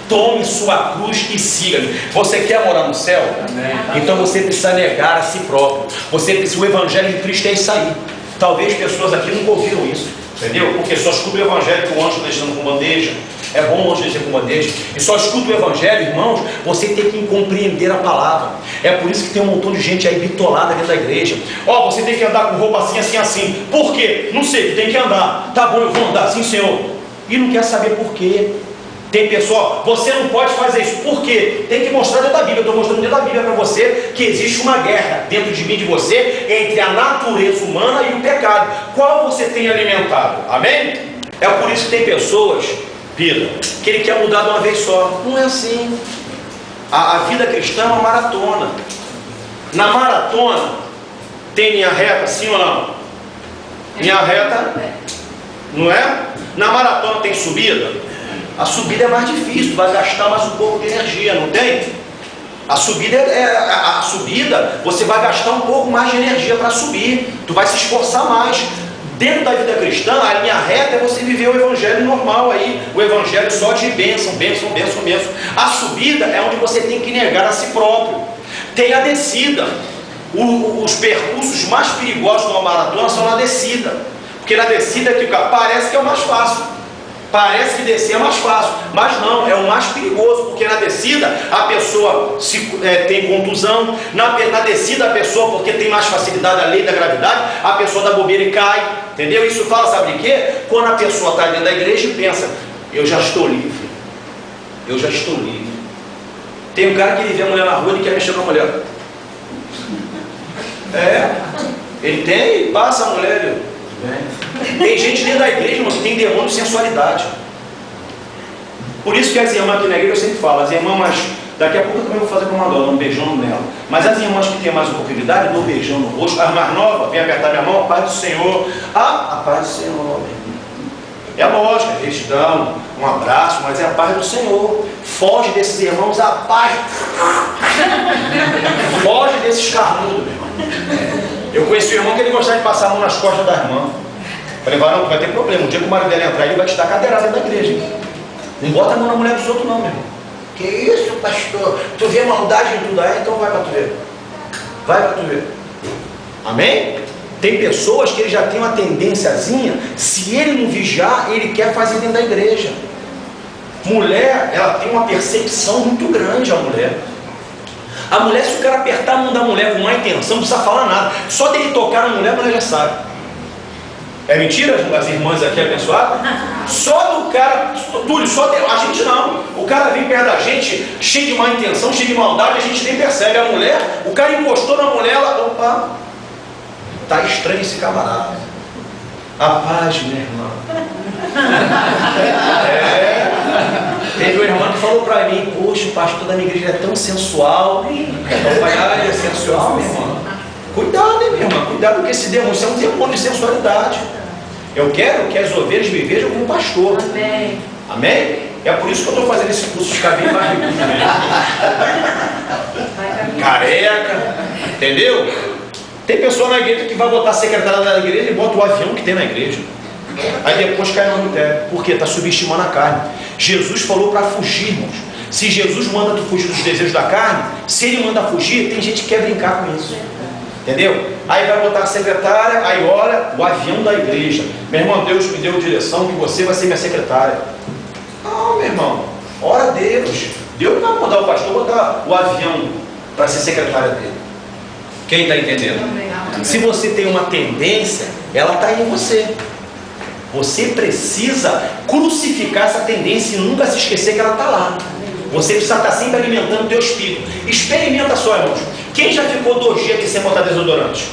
tome sua cruz e siga-me. Você quer morar no céu? Amém. Então você precisa negar a si próprio. O evangelho de Cristo é isso aí. Talvez pessoas aqui nunca ouviram isso, entendeu? Porque só escuta o evangelho que o anjo está deixando com bandeja, é bom longe de incomodez, e só escuta o evangelho, irmãos, você tem que compreender a palavra. É por isso que tem um montão de gente aí bitolada dentro da igreja. Ó, você tem que andar com roupa assim, assim, assim. Por quê? Não sei, tem que andar. Tá bom, eu vou andar, sim, Senhor. E não quer saber por quê. Tem pessoa, você não pode fazer isso. Por quê? Tem que mostrar dentro da Bíblia. Eu estou mostrando dentro da Bíblia para você que existe uma guerra dentro de mim e de você entre a natureza humana e o pecado. Qual você tem alimentado? Amém? É por isso que tem pessoas, Pira, que ele quer mudar de uma vez só. Não é assim. A vida cristã é uma maratona. Na maratona tem linha reta, sim ou não? Linha reta, não é? Na maratona tem subida. A subida é mais difícil, tu vai gastar mais um pouco de energia, não tem? A subida a subida, você vai gastar um pouco mais de energia para subir, tu vai se esforçar mais. Dentro da vida cristã, a linha reta é você viver o evangelho normal aí, o evangelho só de bênção, bênção, bênção, bênção. A subida é onde você tem que negar a si próprio. Tem a descida. Os percursos mais perigosos de uma maratona são na descida, porque na descida parece que é o mais fácil. Parece que descer é mais fácil, mas não, é o mais perigoso, porque na descida a pessoa tem contusão, na descida a pessoa, porque tem mais facilidade a lei da gravidade, a pessoa dá bobeira e cai, entendeu? Isso fala, sabe de quê? Quando a pessoa está dentro da igreja e pensa, eu já estou livre, eu já estou livre. Tem um cara que ele vê a mulher na rua e quer mexer com a mulher. Ele passa a mulher, tem gente dentro da igreja, irmão, que tem demônio de sensualidade. Por isso que as irmãs aqui na igreja, eu sempre falo, as irmãs, mas daqui a pouco eu também vou fazer com uma dona, um beijão nela. Mas as irmãs que têm mais oportunidade, eu dou um beijão no rosto. As mais novas, vem apertar minha mão, a paz do Senhor. A paz do Senhor. É lógico, é retidão, um abraço, mas é a paz do Senhor. Foge desses irmãos, a paz. Foge desses carnudos, meu irmão. Eu conheci um irmão que ele gostava de passar a mão nas costas da irmã. Falei, varão, vai ter problema. Um dia que o marido dela entrar, ele vai te dar cadeirada dentro da igreja. Não bota a mão na mulher dos outros não, meu irmão. Que isso, pastor? Tu vê maldade em tudo aí, então vai para tu ver. Vai para tu ver. Amém? Tem pessoas que ele já tem uma tendênciazinha, se ele não vigiar, ele quer fazer dentro da igreja. Mulher, ela tem uma percepção muito grande, a mulher. A mulher, se o cara apertar a mão da mulher com má intenção, não precisa falar nada. Só dele tocar na mulher, a mulher já sabe. É mentira as irmãs aqui abençoadas? Só do cara, Túlio, a gente não. O cara vem perto da gente, cheio de má intenção, cheio de maldade, a gente nem percebe. A mulher, o cara encostou na mulher, ela, opa, tá estranho esse camarada. A paz, minha irmã. Teve uma irmã que falou para mim, poxa, o pastor da minha igreja é tão sensual. Eu falei, ele é sensual, minha irmã. Cuidado, hein, minha irmã, cuidado, porque esse demônio é um demônio de sensualidade. Eu quero que as ovelhas me vejam como pastor. Amém. Amém? É por isso que eu estou fazendo esse curso de cabelo mais rico. Careca, entendeu? Tem pessoa na igreja que vai botar a secretária da igreja e bota o avião que tem na igreja. Aí depois cai no adultério. Por quê? Está subestimando a carne. Jesus falou para fugir, irmãos. Se Jesus manda tu fugir dos desejos da carne, se ele manda fugir, tem gente que quer brincar com isso. Entendeu? Aí vai botar a secretária, aí olha, o avião da igreja. Meu irmão, Deus me deu direção que você vai ser minha secretária. Não, meu irmão, ora a Deus. Deus não vai mandar o pastor botar o avião para ser secretária dele. Quem está entendendo? Se você tem uma tendência, ela está em você. Você precisa crucificar essa tendência e nunca se esquecer que ela está lá. Você precisa estar sempre alimentando o teu espírito. Experimenta só, irmãos. Quem já ficou 2 dias aqui sem botar desodorante?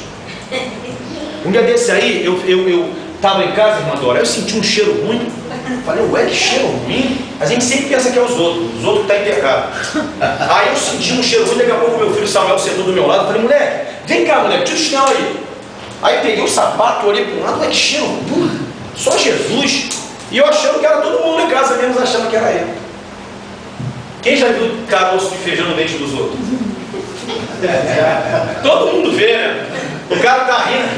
Um dia desse aí, eu estava em casa, irmã Dora, eu senti um cheiro ruim. Falei, ué, que cheiro ruim? A gente sempre pensa que é os outros que estão em pecado. Aí eu senti um cheiro ruim, daqui a pouco meu filho Samuel sentou do meu lado. Falei, moleque, vem cá, moleque, tira o chinelo aí. Aí peguei o sapato, olhei para um lado, ué, que cheiro ruim. Só Jesus. E eu achando que era todo mundo em casa, menos achando que era ele. Quem já viu caroço de feijão no dente dos outros? Todo mundo vê, né? O cara tá rindo.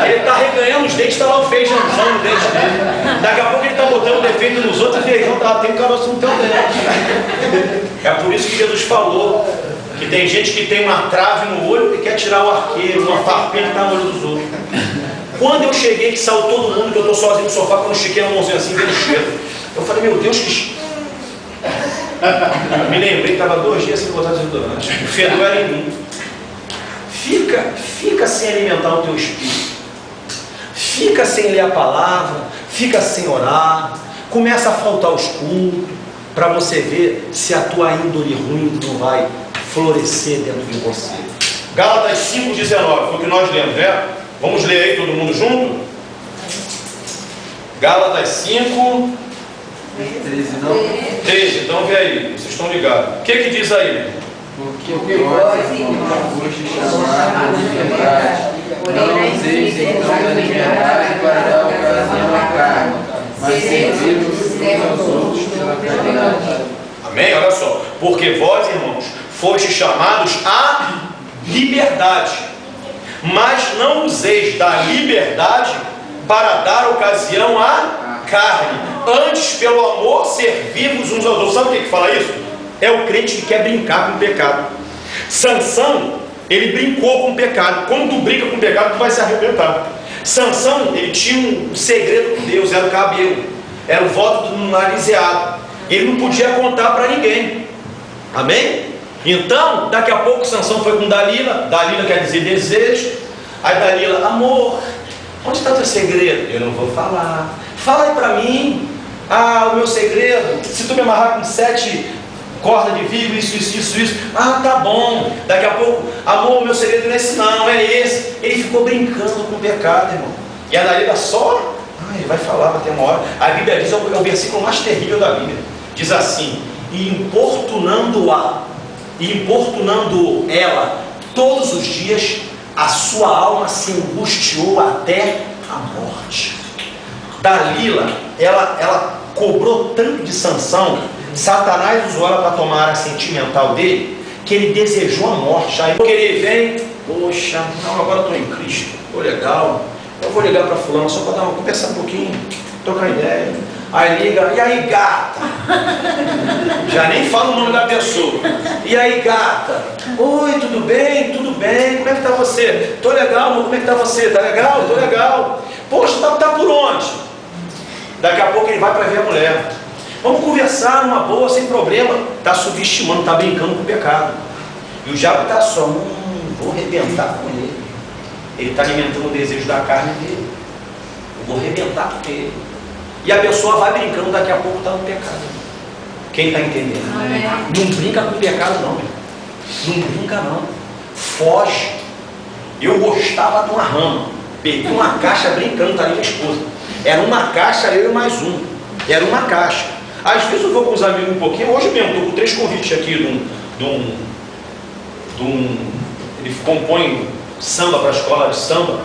Ele tá reganhando os dentes, tá lá o feijãozão no dente dele. Daqui a pouco ele tá botando defeito nos outros e o feijão tem um caroço no teu dente. É por isso que Jesus falou que tem gente que tem uma trave no olho e quer tirar o arqueiro, uma farpinha que tá no olho dos outros. Quando eu cheguei, que saiu todo mundo, que eu tô sozinho no sofá, quando eu estiquei a mãozinha assim, veio o cheiro. Eu falei, meu Deus, que... Me lembrei, estava 2 dias sem botar desodorante. O fedor era em mim. Fica sem alimentar o teu espírito. Fica sem ler a palavra. Fica sem orar. Começa a faltar os cultos. Para você ver se a tua índole ruim não vai florescer dentro de você. Gálatas 5,19, foi o que nós lemos, né? Vamos ler aí todo mundo junto? Gálatas 5, 13, então vê aí, vocês estão ligados. O que diz aí? Porque vós, irmãos, foste chamados à liberdade, não useis então da liberdade para dar ocasião à carne, mas servir-vos uns aos outros pela caridade. Amém? Olha só. Porque vós, irmãos, foste chamados à liberdade, mas não useis da liberdade para dar ocasião à carne. Antes, pelo amor, servimos uns aos outros. Sabe o que fala isso? É o crente que quer brincar com o pecado. Sansão, ele brincou com o pecado. Quando tu brinca com o pecado, tu vai se arrebentar. Sansão, ele tinha um segredo com Deus, era o cabelo, era o voto do narizeado. Ele não podia contar para ninguém. Amém? Então, daqui a pouco Sansão foi com Dalila. Dalila quer dizer desejo. Aí Dalila, amor, onde está o teu segredo? Eu não vou falar. Fala aí para mim. Ah, o meu segredo, se tu me amarrar com 7 cordas de vigo, isso. Ah, tá bom. Daqui a pouco, amor, o meu segredo não é esse não, é esse. Ele ficou brincando com o pecado, irmão. E a Dalila só, ele vai falar, vai ter uma hora. A Bíblia diz, é o versículo mais terrível da Bíblia. Diz assim, e importunando ela todos os dias, a sua alma se angustiou até a morte. Dalila, ela cobrou tanto de Sansão, Satanás usou ela para tomar a área sentimental dele, que ele desejou a morte. Aí ele vem, poxa, não, agora eu estou em Cristo, estou legal, eu vou ligar para fulano só para conversar um pouquinho, trocar ideia. Aí liga, e aí gata? Já nem fala o nome da pessoa. E aí gata? Oi, tudo bem? Tudo bem? Como é que tá você? Tô legal, amor, como é que tá você? Tá legal? Tô legal. Poxa, tá por onde? Daqui a pouco ele vai para ver a mulher. Vamos conversar numa boa, sem problema. Tá subestimando, tá brincando com o pecado. E o diabo tá só, vou arrebentar com ele. Ele está alimentando o desejo da carne dele. Eu vou arrebentar com ele. E a pessoa vai brincando, daqui a pouco está no pecado. Quem está entendendo? Amém. Não brinca com o pecado não, meu. Não brinca não. Foge. Eu gostava de uma rama. Peguei uma caixa brincando, tá ali minha esposa. Era uma caixa, eu e mais um. Era uma caixa. Às vezes eu vou com os amigos um pouquinho. Hoje mesmo, estou com 3 convites aqui ele compõe samba para a escola de samba.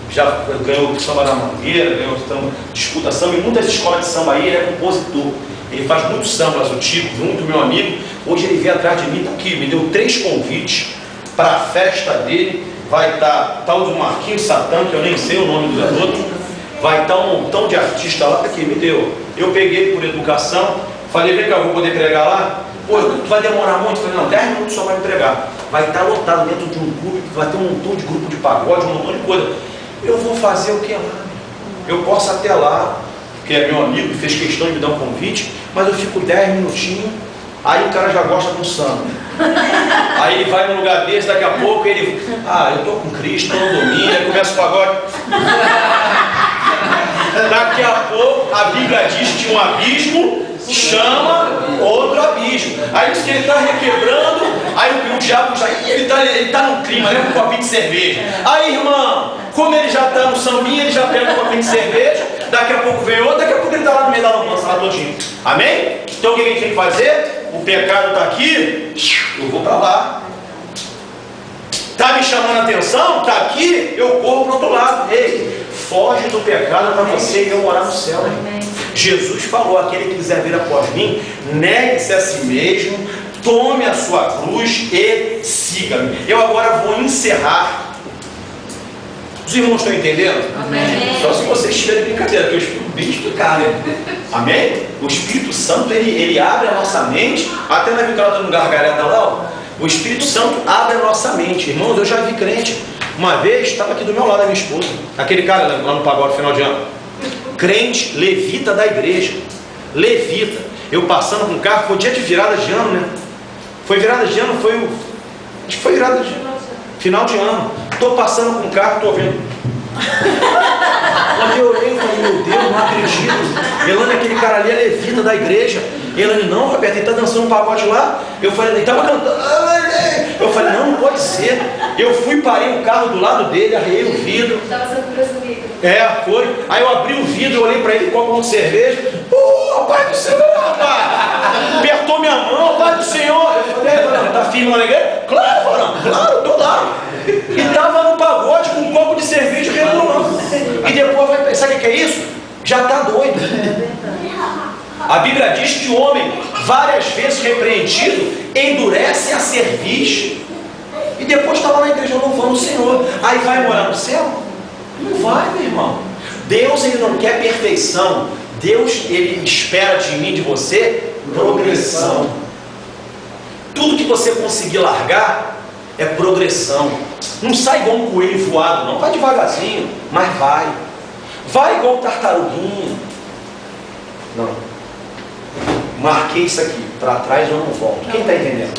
Já ganhou samba na Mangueira, ganhou samba, disputa samba em muitas escolas de samba aí. Ele é compositor, ele faz muitos sambas, o Tico, muito meu amigo. Hoje ele veio atrás de mim, tá aqui, me deu 3 convites para a festa dele. Vai estar tal do Marquinhos Satã, que eu nem sei o nome dos outros. Vai estar um montão de artistas lá, tá aqui, me deu. Eu peguei por educação, falei, vem cá, eu vou poder pregar lá? Pô, tu vai demorar muito? Eu falei, não, 10 minutos só vai me pregar. Vai estar lotado dentro de um clube, vai ter um montão de grupo de pagode, um montão de coisa. Eu vou fazer o que lá? Eu posso até lá, porque é meu amigo, fez questão de me dar um convite, mas eu fico 10 minutinhos, aí o cara já gosta do samba. Aí ele vai num lugar desse, daqui a pouco ele, eu tô com Cristo, tô no domingo, aí começa o pagode. Daqui a pouco a Bíblia diz que um abismo chama outro abismo. Aí diz que ele está requebrando, aí o diabo já, ele tá no clima, leva um copinho de cerveja. Aí, irmão, como ele já está no sambinha, ele já pega um copinho de cerveja, daqui a pouco vem outro, daqui a pouco ele está lá no meio da lambança, lá todinho. Amém? Então o que a gente tem que fazer? O pecado está aqui, eu vou para lá. Está me chamando a atenção? Está aqui, eu corro para o outro lado. Ei, foge do pecado para você e eu morar no céu. Amém. Jesus falou, aquele que quiser vir após mim, negue-se a si mesmo, tome a sua cruz e siga-me. Eu agora vou encerrar. Os irmãos estão entendendo? Amém. Só se vocês estiverem brincadeira, porque eu explico bem explicado, né? Amém? O Espírito Santo, ele abre a nossa mente, até na vitória dando gargalhada lá, ó. O Espírito Santo abre a nossa mente. Irmãos, eu já vi crente. Uma vez, estava aqui do meu lado a minha esposa, aquele cara lá no pagode final de ano, crente levita da igreja. levita. Eu passando com o carro, foi dia de virada de ano, né? Foi virada de ano, acho que foi virada de final de ano. Estou passando com o carro, estou vendo. Quando eu olhei, eu falei, meu Deus, não acredito. Elane, aquele cara ali é levita da igreja. Elane, não, Roberto, ele está dançando um pagode lá. Eu falei, ele estava cantando. Eu falei, não pode ser. Eu fui, parei o carro do lado dele, arrei o vidro. Estava sendo presumido. Foi. Aí eu abri o vidro, olhei para ele, copo de cerveja. Pai do Senhor, rapaz! Apertou minha mão, Pai do Senhor. Eu falei, tá firme lá na igreja? Claro, Varão, claro, tô lá. E estava no pagode com um copo de cerveja rebolando. E depois vai pensar o que é isso? Já está doido. A Bíblia diz que o homem, várias vezes repreendido, endurece a cerviz. E depois está lá na igreja louvando o Senhor. Aí vai morar no céu? Não vai, meu irmão. Deus, ele não quer perfeição. Deus, ele espera de mim, de você, progressão. Tudo que você conseguir largar é progressão. Não sai igual um coelho voado, não. Vai devagarzinho, mas vai. Vai igual um tartaruguinho. Não. Marquei isso aqui. Para trás eu não volto. Quem está entendendo?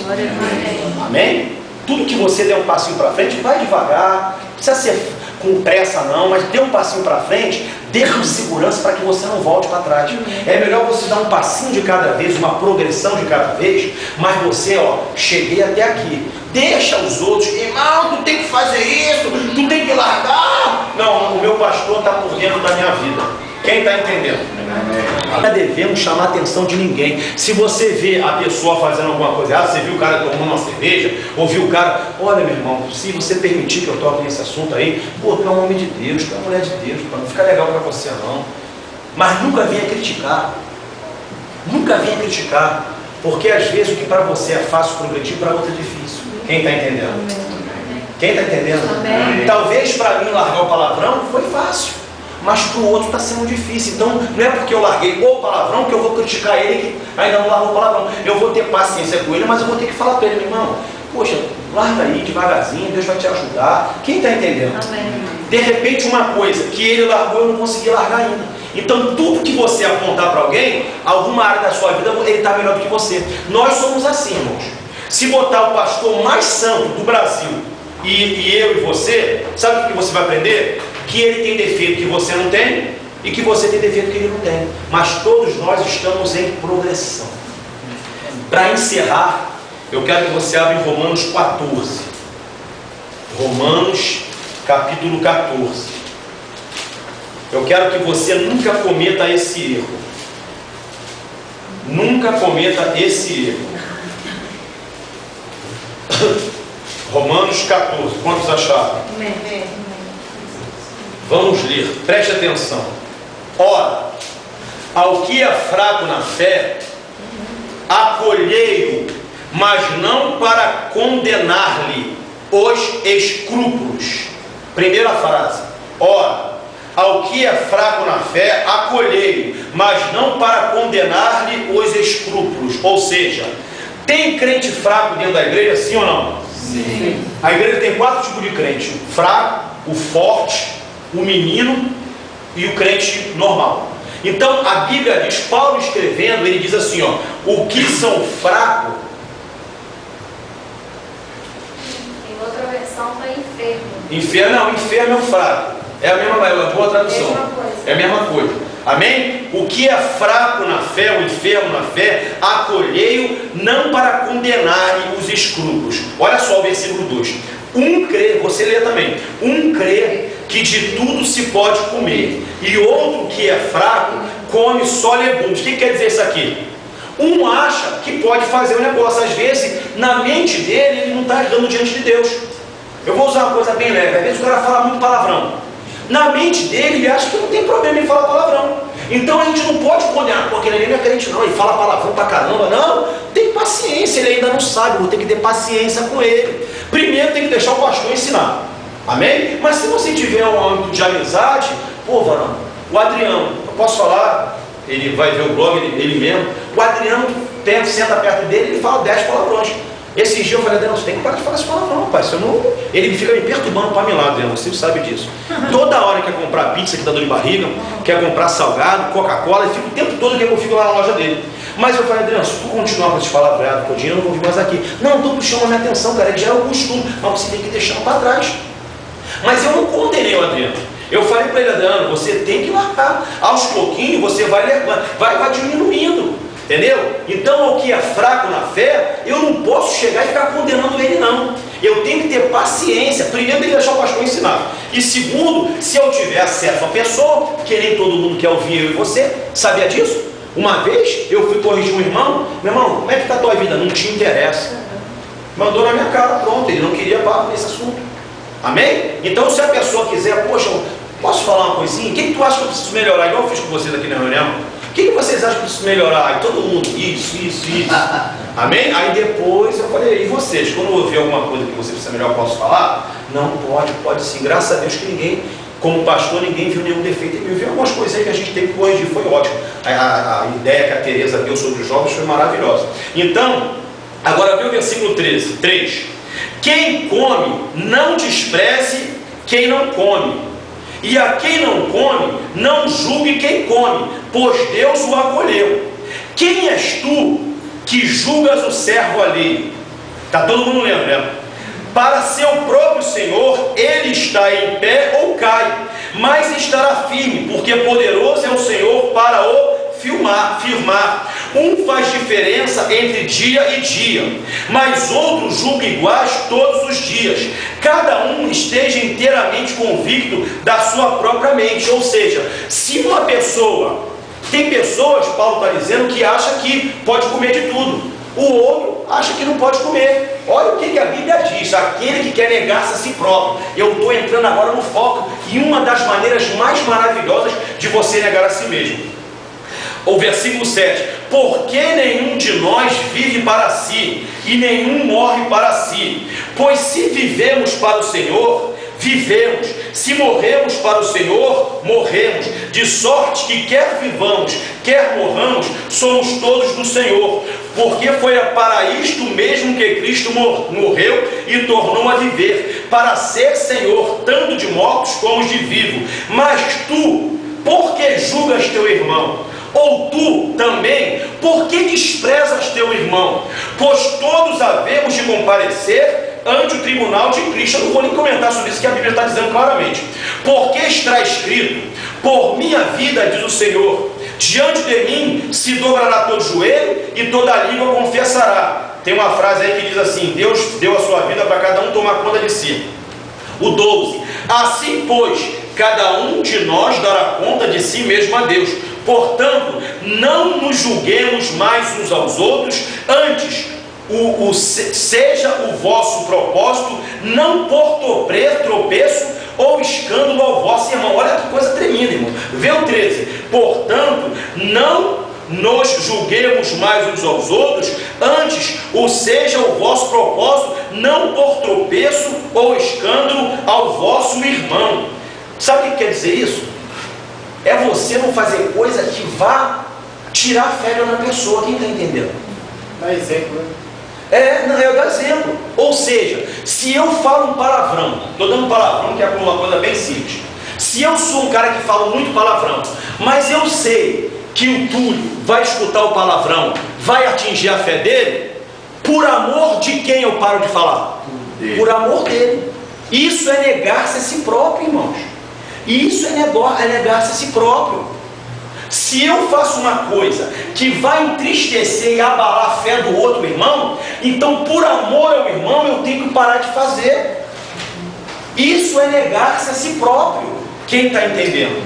Amém? Tudo que você der um passinho para frente, vai devagar. Não precisa ser com pressa não, mas dê um passinho para frente, dê com segurança para que você não volte para trás. É melhor você dar um passinho de cada vez, uma progressão de cada vez, mas você, cheguei até aqui. Deixa os outros, irmão, tu tem que fazer isso, tu tem que largar. Não, o meu pastor está por dentro da minha vida. Quem está entendendo? Não devemos chamar a atenção de ninguém. Se você vê a pessoa fazendo alguma coisa, você viu o cara tomando uma cerveja, ou viu o cara, olha meu irmão, se você permitir que eu toque nesse assunto aí, tu é um homem de Deus, tu é uma mulher de Deus, não fica legal para você não. Mas nunca venha criticar. Nunca venha criticar. Porque às vezes o que para você é fácil progredir, para outro é difícil. Quem está entendendo? Quem está entendendo? Amém. Talvez para mim largar o palavrão foi fácil, mas para o outro está sendo difícil. Então não é porque eu larguei o palavrão que eu vou criticar ele que ainda não largou o palavrão. Eu vou ter paciência com ele, mas eu vou ter que falar para ele, meu irmão, poxa, larga aí devagarzinho, Deus vai te ajudar. Quem está entendendo? Amém. De repente uma coisa que ele largou eu não consegui largar ainda. Então tudo que você apontar para alguém, alguma área da sua vida, ele está melhor do que você. Nós somos assim, irmãos. Se botar o pastor mais santo do Brasil e eu e você, sabe o que você vai aprender? Que ele tem defeito que você não tem e que você tem defeito que ele não tem. Mas todos nós estamos em progressão. Para encerrar, eu quero que você abra em Romanos 14. Romanos capítulo 14. Eu quero que você nunca cometa esse erro. Nunca cometa esse erro. Romanos 14. Quantos acharam? Vamos ler, preste atenção. Ora, ao que é fraco na fé, acolhei-o, mas não para condenar-lhe os escrúpulos. Primeira frase. Ora, ao que é fraco na fé, acolhei-o, mas não para condenar-lhe os escrúpulos. Ou seja, tem crente fraco dentro da igreja, sim ou não? Sim. A igreja tem 4 tipos de crente: o fraco, o forte, o menino e o crente normal. Então a Bíblia diz, Paulo escrevendo, ele diz assim, o que são fracos. Em outra versão está enfermo. Enfermo é o fraco. É a mesma, é a boa tradução. É a mesma coisa. Amém? O que é fraco na fé, o enfermo na fé, acolhei-o não para condenar os escrúpulos. Olha só o versículo 2. Um crê, você lê também. Um crê que de tudo se pode comer, e outro que é fraco come só legumes. O que quer dizer isso aqui? Um acha que pode fazer o negócio, às vezes na mente dele ele não está ajudando diante de Deus. Eu vou usar uma coisa bem leve. Às vezes o cara fala muito palavrão. Na mente dele ele acha que não tem problema em falar palavrão. Então a gente não pode condenar, porque ele não é crente não, ele fala palavrão pra caramba. Não, tem paciência, ele ainda não sabe, vou ter que ter paciência com ele. Primeiro tem que deixar o pastor ensinar. Amém? Mas se você tiver um âmbito de amizade, pô, varão, o Adriano, eu posso falar, ele vai ver o blog, ele mesmo, o Adriano senta perto dele, ele fala 10 palavrões. Esses dias eu falei, Adriano, você tem que parar de falar esse palavrão, rapaz. Senão ele fica me perturbando para milagre, Adriano, você sabe disso. Toda hora quer comprar pizza que dá dor de barriga, quer comprar salgado, Coca-Cola, e fica o tempo todo que eu fico lá na loja dele. Mas eu falei, Adriano, se tu continuar com esses palavreados, que o dinheiro eu não vou vir mais aqui. Não, tudo chama a minha atenção, cara, que já é o costume, mas você tem que deixar para trás. Mas eu não condenei o Adriano. Eu falei para ele, Adriano, você tem que largar. Aos pouquinhos você vai diminuindo. Entendeu? Então, o que é fraco na fé, eu não posso chegar e ficar condenando ele, não. Eu tenho que ter paciência. Primeiro, tem que deixar o pastor ensinar. E segundo, se eu tiver acesso à pessoa, que nem todo mundo quer ouvir eu e você, sabia disso? Uma vez, eu fui corrigir um irmão. Meu irmão, como é que está a tua vida? Não te interessa. Mandou na minha cara, pronto. Ele não queria papo nesse assunto. Amém? Então, se a pessoa quiser, poxa, posso falar uma coisinha? O que tu acha que eu preciso melhorar? Igual eu fiz com vocês aqui na reunião. O que vocês acham que eu preciso melhorar? Aí todo mundo, isso. Amém? Aí depois eu falei, e vocês? Quando eu ouvir alguma coisa que você precisa melhorar, eu posso falar? Não, pode sim. Graças a Deus que ninguém, como pastor, ninguém viu nenhum defeito em mim. Viu algumas coisas aí que a gente teve que corrigir, foi ótimo. A ideia que a Tereza deu sobre os jovens foi maravilhosa. Então, agora vê o versículo 13, 3. Quem come, não despreze quem não come. E a quem não come, não julgue quem come, pois Deus o acolheu. Quem és tu que julgas o servo alheio? Está todo mundo lembrando? Para seu próprio Senhor, ele está em pé ou cai, mas estará firme, porque poderoso é o Senhor para o firmar. Um faz diferença entre dia e dia, mas outro julga iguais todos os dias. Cada um esteja inteiramente convicto da sua própria mente. Ou seja, se uma pessoa, tem pessoas, Paulo está dizendo, que acha que pode comer de tudo, o outro acha que não pode comer. Olha o que a Bíblia diz: aquele que quer negar-se a si próprio. Eu estou entrando agora no foco e uma das maneiras mais maravilhosas de você negar a si mesmo. O versículo 7, porque nenhum de nós vive para si, e nenhum morre para si, pois se vivemos para o Senhor, vivemos, se morremos para o Senhor, morremos, de sorte que quer vivamos, quer morramos, somos todos do Senhor, porque foi para isto mesmo que Cristo morreu e tornou a viver, para ser Senhor, tanto de mortos como de vivos. Mas tu, por que julgas teu irmão? Ou tu também, por que desprezas teu irmão? Pois todos havemos de comparecer ante o tribunal de Cristo. Eu não vou nem comentar sobre isso, que a Bíblia está dizendo claramente. Porque está escrito: por minha vida, diz o Senhor, diante de mim se dobrará todo joelho e toda língua confessará. Tem uma frase aí que diz assim: Deus deu a sua vida para cada um tomar conta de si. O 12, assim pois, cada um de nós dará conta de si mesmo a Deus. Portanto, não nos julguemos mais uns aos outros, antes, seja o vosso propósito não por tropeço ou escândalo ao vosso irmão. Olha que coisa tremenda, irmão. Vê o 13. Portanto, não nos julguemos mais uns aos outros, antes, seja o vosso propósito não por tropeço ou escândalo ao vosso irmão. Sabe o que quer dizer isso? É você não fazer coisa que vá tirar a fé na pessoa. Quem está entendendo? Dá exemplo, né? Eu dou exemplo. Ou seja, se eu falo um palavrão, estou dando um palavrão que é uma coisa bem simples. Se eu sou um cara que fala muito palavrão, mas eu sei que o Túlio vai escutar o palavrão, vai atingir a fé dele, por amor de quem eu paro de falar? Por amor dele. Isso é negar-se a si próprio, irmãos. Isso é negar-se a si próprio. Se eu faço uma coisa que vai entristecer e abalar a fé do outro irmão, então por amor ao irmão eu tenho que parar de fazer. Isso é negar-se a si próprio. Quem está entendendo?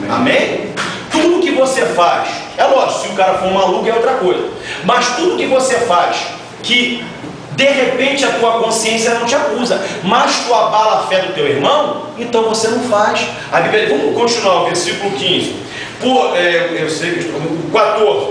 Amém? Tudo que você faz, é lógico, se o cara for um maluco é outra coisa, mas tudo que você faz que de repente a tua consciência não te acusa, mas tu abala a fé do teu irmão, então você não faz. A Bíblia, vamos continuar o versículo 15. 14.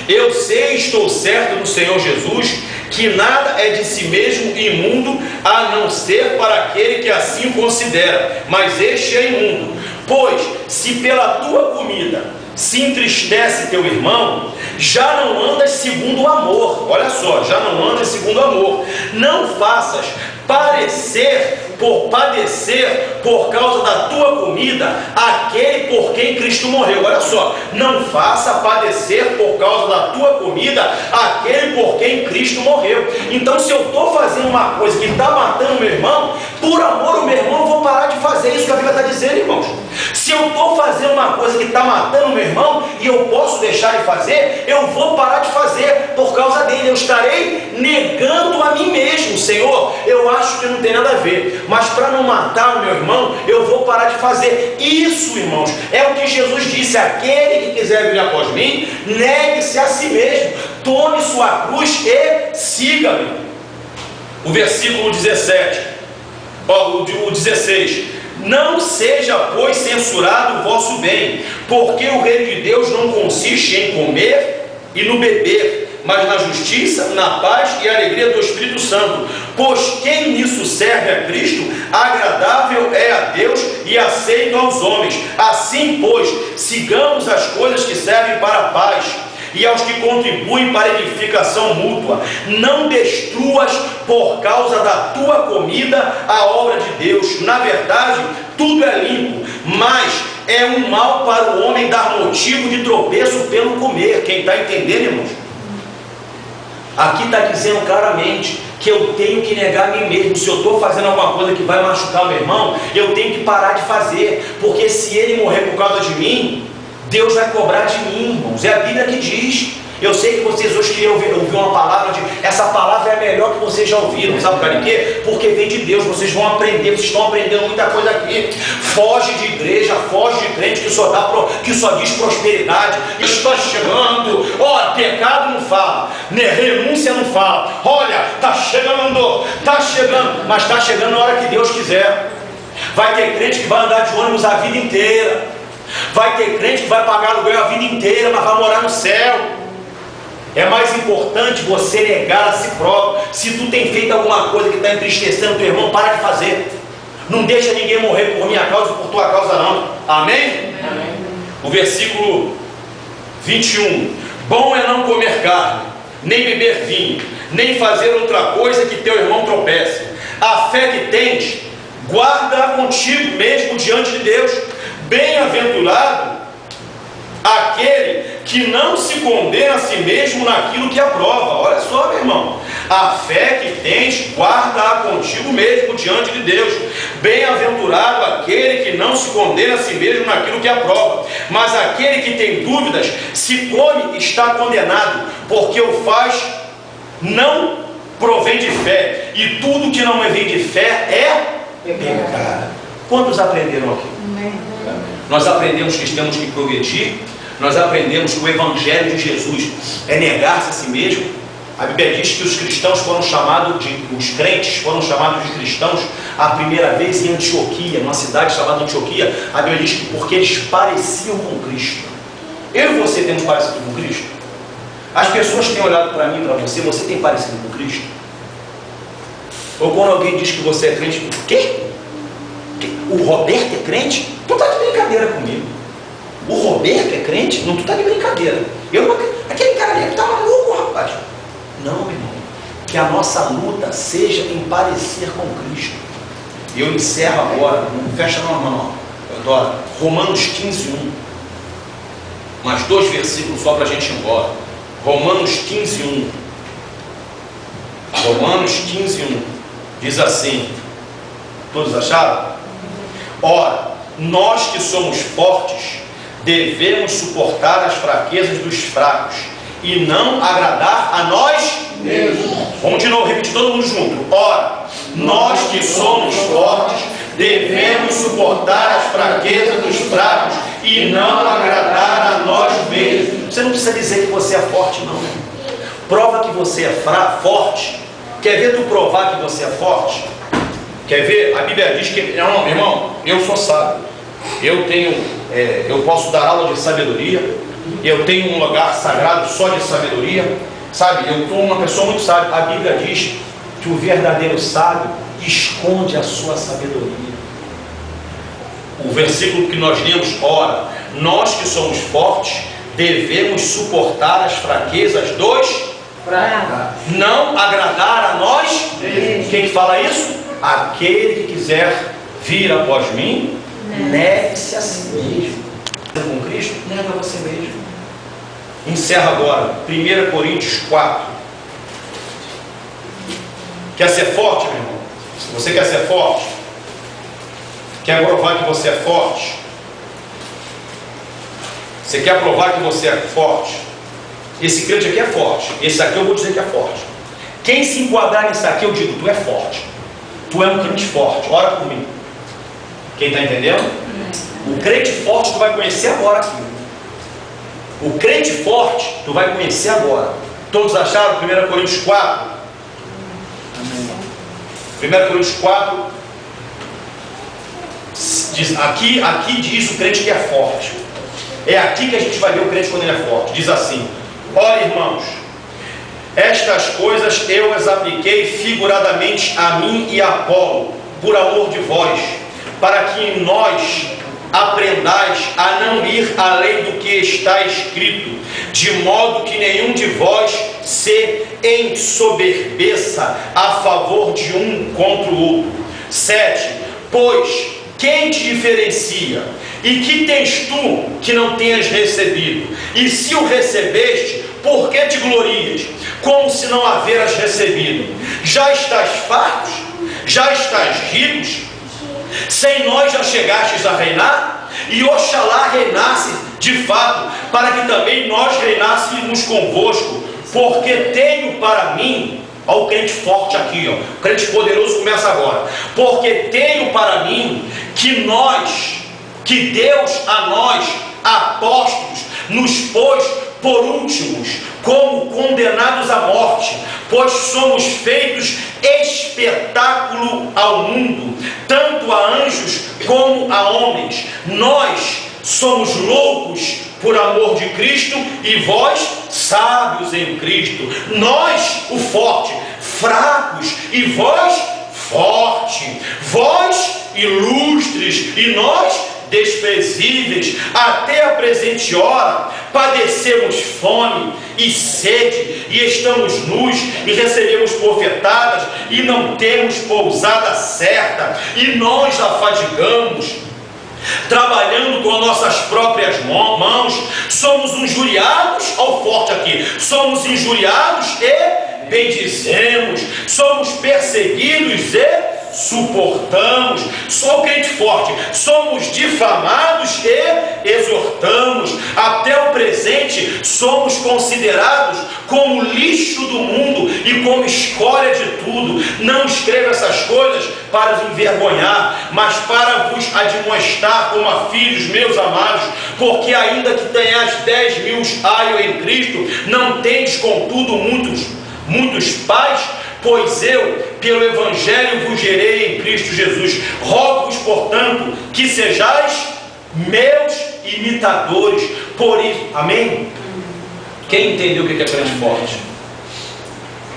Eu sei e estou certo no Senhor Jesus, que nada é de si mesmo imundo, a não ser para aquele que assim considera, mas este é imundo. Pois, se pela tua comida se entristece teu irmão, já não andas segundo o amor. Olha só, já não andas segundo o amor. Não faças padecer por causa da tua comida aquele por quem Cristo morreu. Olha só, não faça padecer por causa da tua comida aquele por quem Cristo morreu. Então, se eu estou fazendo uma coisa que está matando o meu irmão, por amor ao meu irmão eu vou parar de fazer isso que a Bíblia está dizendo, irmãos. Se eu estou fazendo uma coisa que está matando o meu irmão e eu posso deixar de fazer, eu vou parar de fazer por causa dele. Eu estarei negando a mim mesmo. Senhor, eu acho que não tem nada a ver, mas para não matar o meu irmão, eu vou parar de fazer. Isso, irmãos, é o que Jesus disse: aquele que quiser vir após mim, negue-se a si mesmo, tome sua cruz e siga-me. O versículo 17, o 16: não seja, pois, censurado o vosso bem, porque o reino de Deus não consiste em comer e no beber, mas na justiça, na paz e alegria do Espírito Santo. Pois quem nisso serve a Cristo, agradável é a Deus e aceito aos homens. Assim, pois, sigamos as coisas que servem para a paz e aos que contribuem para a edificação mútua. Não destruas por causa da tua comida a obra de Deus. Na verdade, tudo é limpo, mas é um mal para o homem dar motivo de tropeço pelo comer. Quem está entendendo, irmãos? Aqui está dizendo claramente que eu tenho que negar a mim mesmo. Se eu estou fazendo alguma coisa que vai machucar o meu irmão, eu tenho que parar de fazer, porque se ele morrer por causa de mim, Deus vai cobrar de mim, irmãos. É a Bíblia que diz. Eu sei que vocês hoje queriam ouvir uma palavra essa palavra é a melhor que vocês já ouviram. Sabe por quê? Porque vem de Deus. Vocês vão aprender, vocês estão aprendendo muita coisa aqui. Foge de igreja, foge de crente que só diz prosperidade. Está chegando. Olha, pecado não fala, renúncia não fala. Olha, está chegando, mas está chegando na hora que Deus quiser. Vai ter crente que vai andar de ônibus a vida inteira. Vai ter crente que vai pagar aluguel a vida inteira, mas vai morar no céu. É mais importante você negar a si próprio. Se tu tem feito alguma coisa que está entristecendo teu irmão, para de fazer. Não deixa ninguém morrer por minha causa e por tua causa não. Amém? Amém. O versículo 21. Bom é não comer carne, nem beber vinho, nem fazer outra coisa que teu irmão tropece. A fé que tens, guarda contigo mesmo diante de Deus. Bem-aventurado aquele que não se condena a si mesmo naquilo que aprova. Olha só, meu irmão, a fé que tens, guarda-a contigo mesmo diante de Deus. Bem-aventurado aquele que não se condena a si mesmo naquilo que aprova. Mas aquele que tem dúvidas, se come, está condenado, porque o faz não provém de fé, e tudo que não vem de fé é pecado. Quantos aprenderam aqui? Nós aprendemos que temos que progredir. Nós aprendemos que o Evangelho de Jesus é negar-se a si mesmo. A Bíblia diz que os cristãos os crentes foram chamados de cristãos a primeira vez em Antioquia, numa cidade chamada Antioquia. A Bíblia diz que porque eles pareciam com Cristo. Eu e você temos parecido com Cristo? As pessoas têm olhado para mim e para você, você tem parecido com Cristo? Ou quando alguém diz que você é crente, o quê? O Roberto é crente? Tu está de brincadeira comigo. O Roberto é crente? Não, tu está de brincadeira. Aquele cara ali, tu está maluco, rapaz. Não, meu irmão. Que a nossa luta seja em parecer com Cristo. E eu encerro agora, não fecha não, irmão. Eu adoro. Romanos 15:1. Mais 2 versículos só para a gente ir embora. Romanos 15:1. Romanos 15:1. Diz assim. Todos acharam? Ora, nós que somos fortes, devemos suportar as fraquezas dos fracos e não agradar a nós mesmos. Vamos de novo, repetir todo mundo junto. Ora, nós que somos fortes, devemos suportar as fraquezas dos fracos e não agradar a nós mesmos. Você não precisa dizer que você é forte, não. Prova que você é forte. Quer ver tu provar que você é forte? Quer ver? A Bíblia diz que, não, irmão, eu sou sábio. Eu posso dar aula de sabedoria. Eu tenho um lugar sagrado só de sabedoria. Sabe, eu sou uma pessoa muito sábia. A Bíblia diz que o verdadeiro sábio esconde a sua sabedoria. O versículo que nós lemos, ora, nós que somos fortes devemos suportar as fraquezas dos não agradar a nós. Quem que fala isso? Aquele que quiser vir após mim, negue-se a si mesmo. Com Cristo, nega a você mesmo. Encerra agora 1 Coríntios 4. Quer ser forte, meu irmão? Se você quer ser forte, quer provar que você é forte, você quer provar que você é forte, esse crente aqui é forte, esse aqui eu vou dizer que é forte. Quem se enquadrar nisso aqui, eu digo, tu é forte, tu é um crente forte, ora por mim. Quem está entendendo? O crente forte tu vai conhecer agora aqui. O crente forte tu vai conhecer agora. Todos acharam 1 Coríntios 4? 1 Coríntios 4 diz, aqui diz o crente que é forte. É aqui que a gente vai ver o crente quando ele é forte. Diz assim: olha, irmãos, estas coisas eu as apliquei figuradamente a mim e a Apolo, por amor de vós, para que em nós aprendais a não ir além do que está escrito, de modo que nenhum de vós se ensoberbeça a favor de um contra o outro. 7. Pois quem te diferencia? E que tens tu que não tenhas recebido? E se o recebeste, por que te glorias, como se não haveras recebido? Já estás fartos? Já estás ricos? Sem nós já chegastes a reinar? E oxalá reinasse de fato, para que também nós reinássemos convosco. Porque tenho para mim, olha o crente forte aqui, ó, o crente poderoso começa agora. Porque tenho para mim que Deus a nós, apóstolos, nos pôs por últimos, como condenados à morte, pois somos feitos espetáculo ao mundo, tanto a anjos como a homens. Nós somos loucos por amor de Cristo, e vós sábios em Cristo. Nós, o forte, fracos, e vós forte. Vós ilustres, e nós desprezíveis. Até a presente hora padecemos fome e sede, e estamos nus, e recebemos bofetadas, e não temos pousada certa, e nós afadigamos, trabalhando com as nossas próprias mãos. Somos injuriados, ao forte aqui, somos injuriados e bendizemos, somos perseguidos e suportamos. Sou crente forte. Somos difamados e exortamos. Até o presente somos considerados como lixo do mundo e como escória de tudo. Não escrevo essas coisas para vos envergonhar, mas para vos admoestar como a filhos meus amados. Porque ainda que tenhas 10.000 anos em Cristo, não tendes contudo muitos pais. Pois eu, pelo Evangelho, vos gerei em Cristo Jesus. Rogo-vos, portanto, que sejais meus imitadores. Por isso, amém? Quem entendeu o que é crente forte?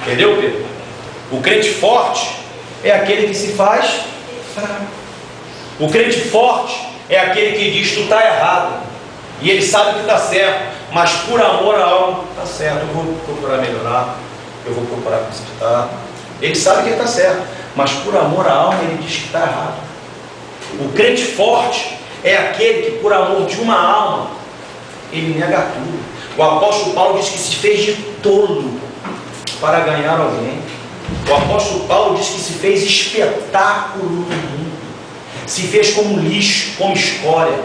Entendeu, Pedro? O crente forte é aquele que se faz fraco. O crente forte é aquele que diz: tu está errado, e ele sabe que está certo, mas por amor à alma, está certo, eu vou procurar melhorar, eu vou procurar consertar. Ele sabe que ele está certo, mas por amor à alma ele diz que está errado. O crente forte é aquele que por amor de uma alma ele nega tudo. O apóstolo Paulo diz que se fez de tolo para ganhar alguém. O apóstolo Paulo diz que se fez espetáculo no mundo, se fez como lixo, como escória.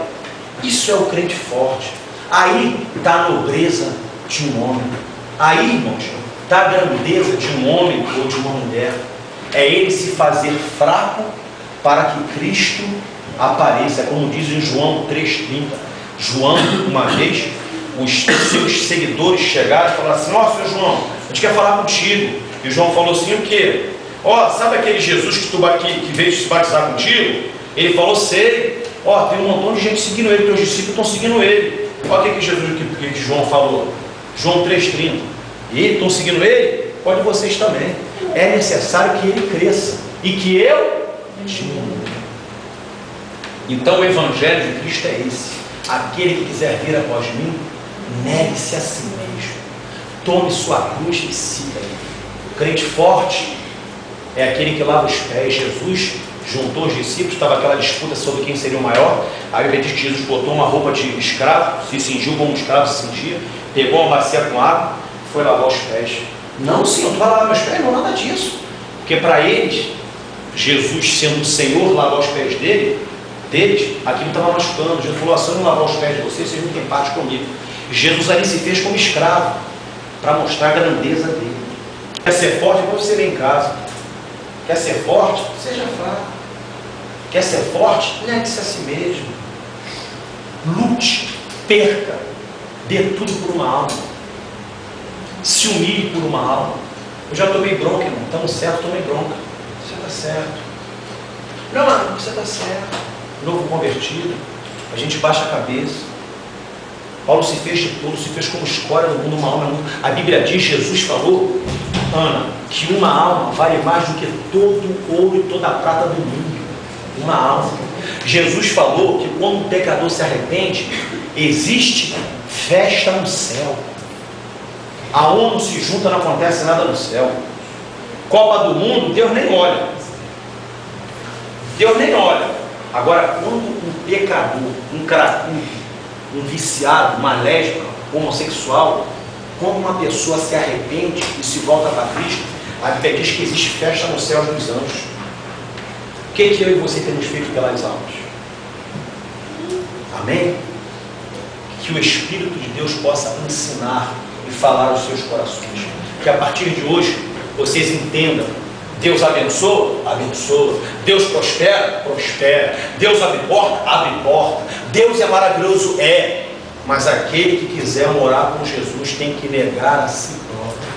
Isso é o crente forte. Aí está a nobreza de um homem. Aí, irmãos, está a grandeza de um homem ou de uma mulher. É ele se fazer fraco para que Cristo apareça. Como diz em João 3,30. João, uma vez, os seus seguidores chegaram e falaram assim: ó, seu João, a gente quer falar contigo. E João falou assim: o quê? Ó, sabe aquele Jesus que veio se batizar contigo? Ele falou: sei. Ó, tem um montão de gente seguindo ele, teus discípulos estão seguindo ele. Olha o que João falou. João 3,30. E eles estão seguindo ele? Pode vocês também. É necessário que ele cresça e que eu diminua. Então o Evangelho de Cristo é esse. aquele que quiser vir após mim, negue-se a si mesmo, tome sua cruz e siga-me. O crente forte é aquele que lava os pés. Jesus juntou os discípulos, estava aquela disputa sobre quem seria o maior. Aí a Bíblia diz que Jesus botou uma roupa de escravo, se cingiu como um escravo se cingia, pegou uma bacia com água, foi lavar os pés. Não, Senhor, tu vai lavar meus pés? Não, nada disso. Porque para eles, Jesus sendo o Senhor, lavar os pés deles, aquilo estava machucando. Jesus falou: se eu não lavar os pés de vocês não têm parte comigo. Jesus ali se fez como escravo, para mostrar a grandeza dele. Quer ser forte? Pode ser bem em casa. Quer ser forte? Seja fraco. Quer ser forte? Negue-se a si mesmo. Lute, perca, dê tudo por uma alma. Se humilhe por uma alma. Eu já tomei bronca, irmão. Estamos certo, tomei bronca. Você está certo. Não, mano, você está certo. Novo convertido, a gente baixa a cabeça. Paulo se fez de tudo, se fez como escória do mundo, uma alma. A Bíblia diz, Jesus falou, Ana, que uma alma vale mais do que todo o ouro e toda a prata do mundo. Uma alma. Jesus falou que quando um pecador se arrepende, existe festa no céu. A ONU se junta, não acontece nada no céu. Copa do Mundo, Deus nem olha. Deus nem olha. Agora, quando um pecador, um cracudo, um viciado, uma lésbica, homossexual, quando uma pessoa se arrepende e se volta para Cristo, a Bíblia diz que existe festa no céu dos anjos. O que eu e você temos feito pelas almas? Amém? Que o Espírito de Deus possa ensinar e falar aos seus corações. Que a partir de hoje vocês entendam. Deus abençoa? Abençoa. Deus prospera? Prospera. Deus abre porta? Abre porta. Deus é maravilhoso? É. Mas aquele que quiser morar com Jesus tem que negar a si próprio.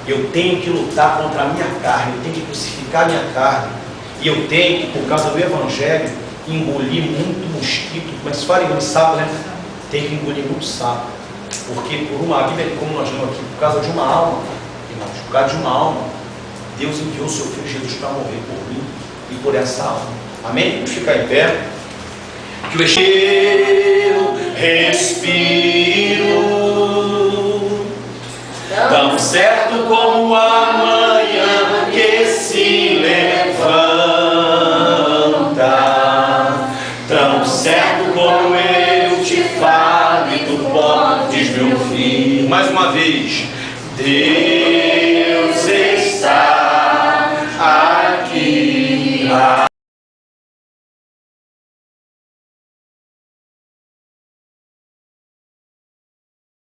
Eu tenho que lutar contra a minha carne, eu tenho que crucificar a minha carne. E eu tenho que, por causa do Evangelho, engolir muito mosquito. Mas se fala em sapo, né? Tem que engolir muito sapo. Porque por uma Bíblia, como nós lemos aqui, por causa de uma alma, irmãos, por causa de uma alma, Deus enviou o seu Filho Jesus para morrer por mim e por essa alma. Amém? Vamos ficar em pé. Que eu respiro, tão certo como a manhã que se levanta, tão certo como eu te falo e tu podes me ouvir. Mais uma vez. Deus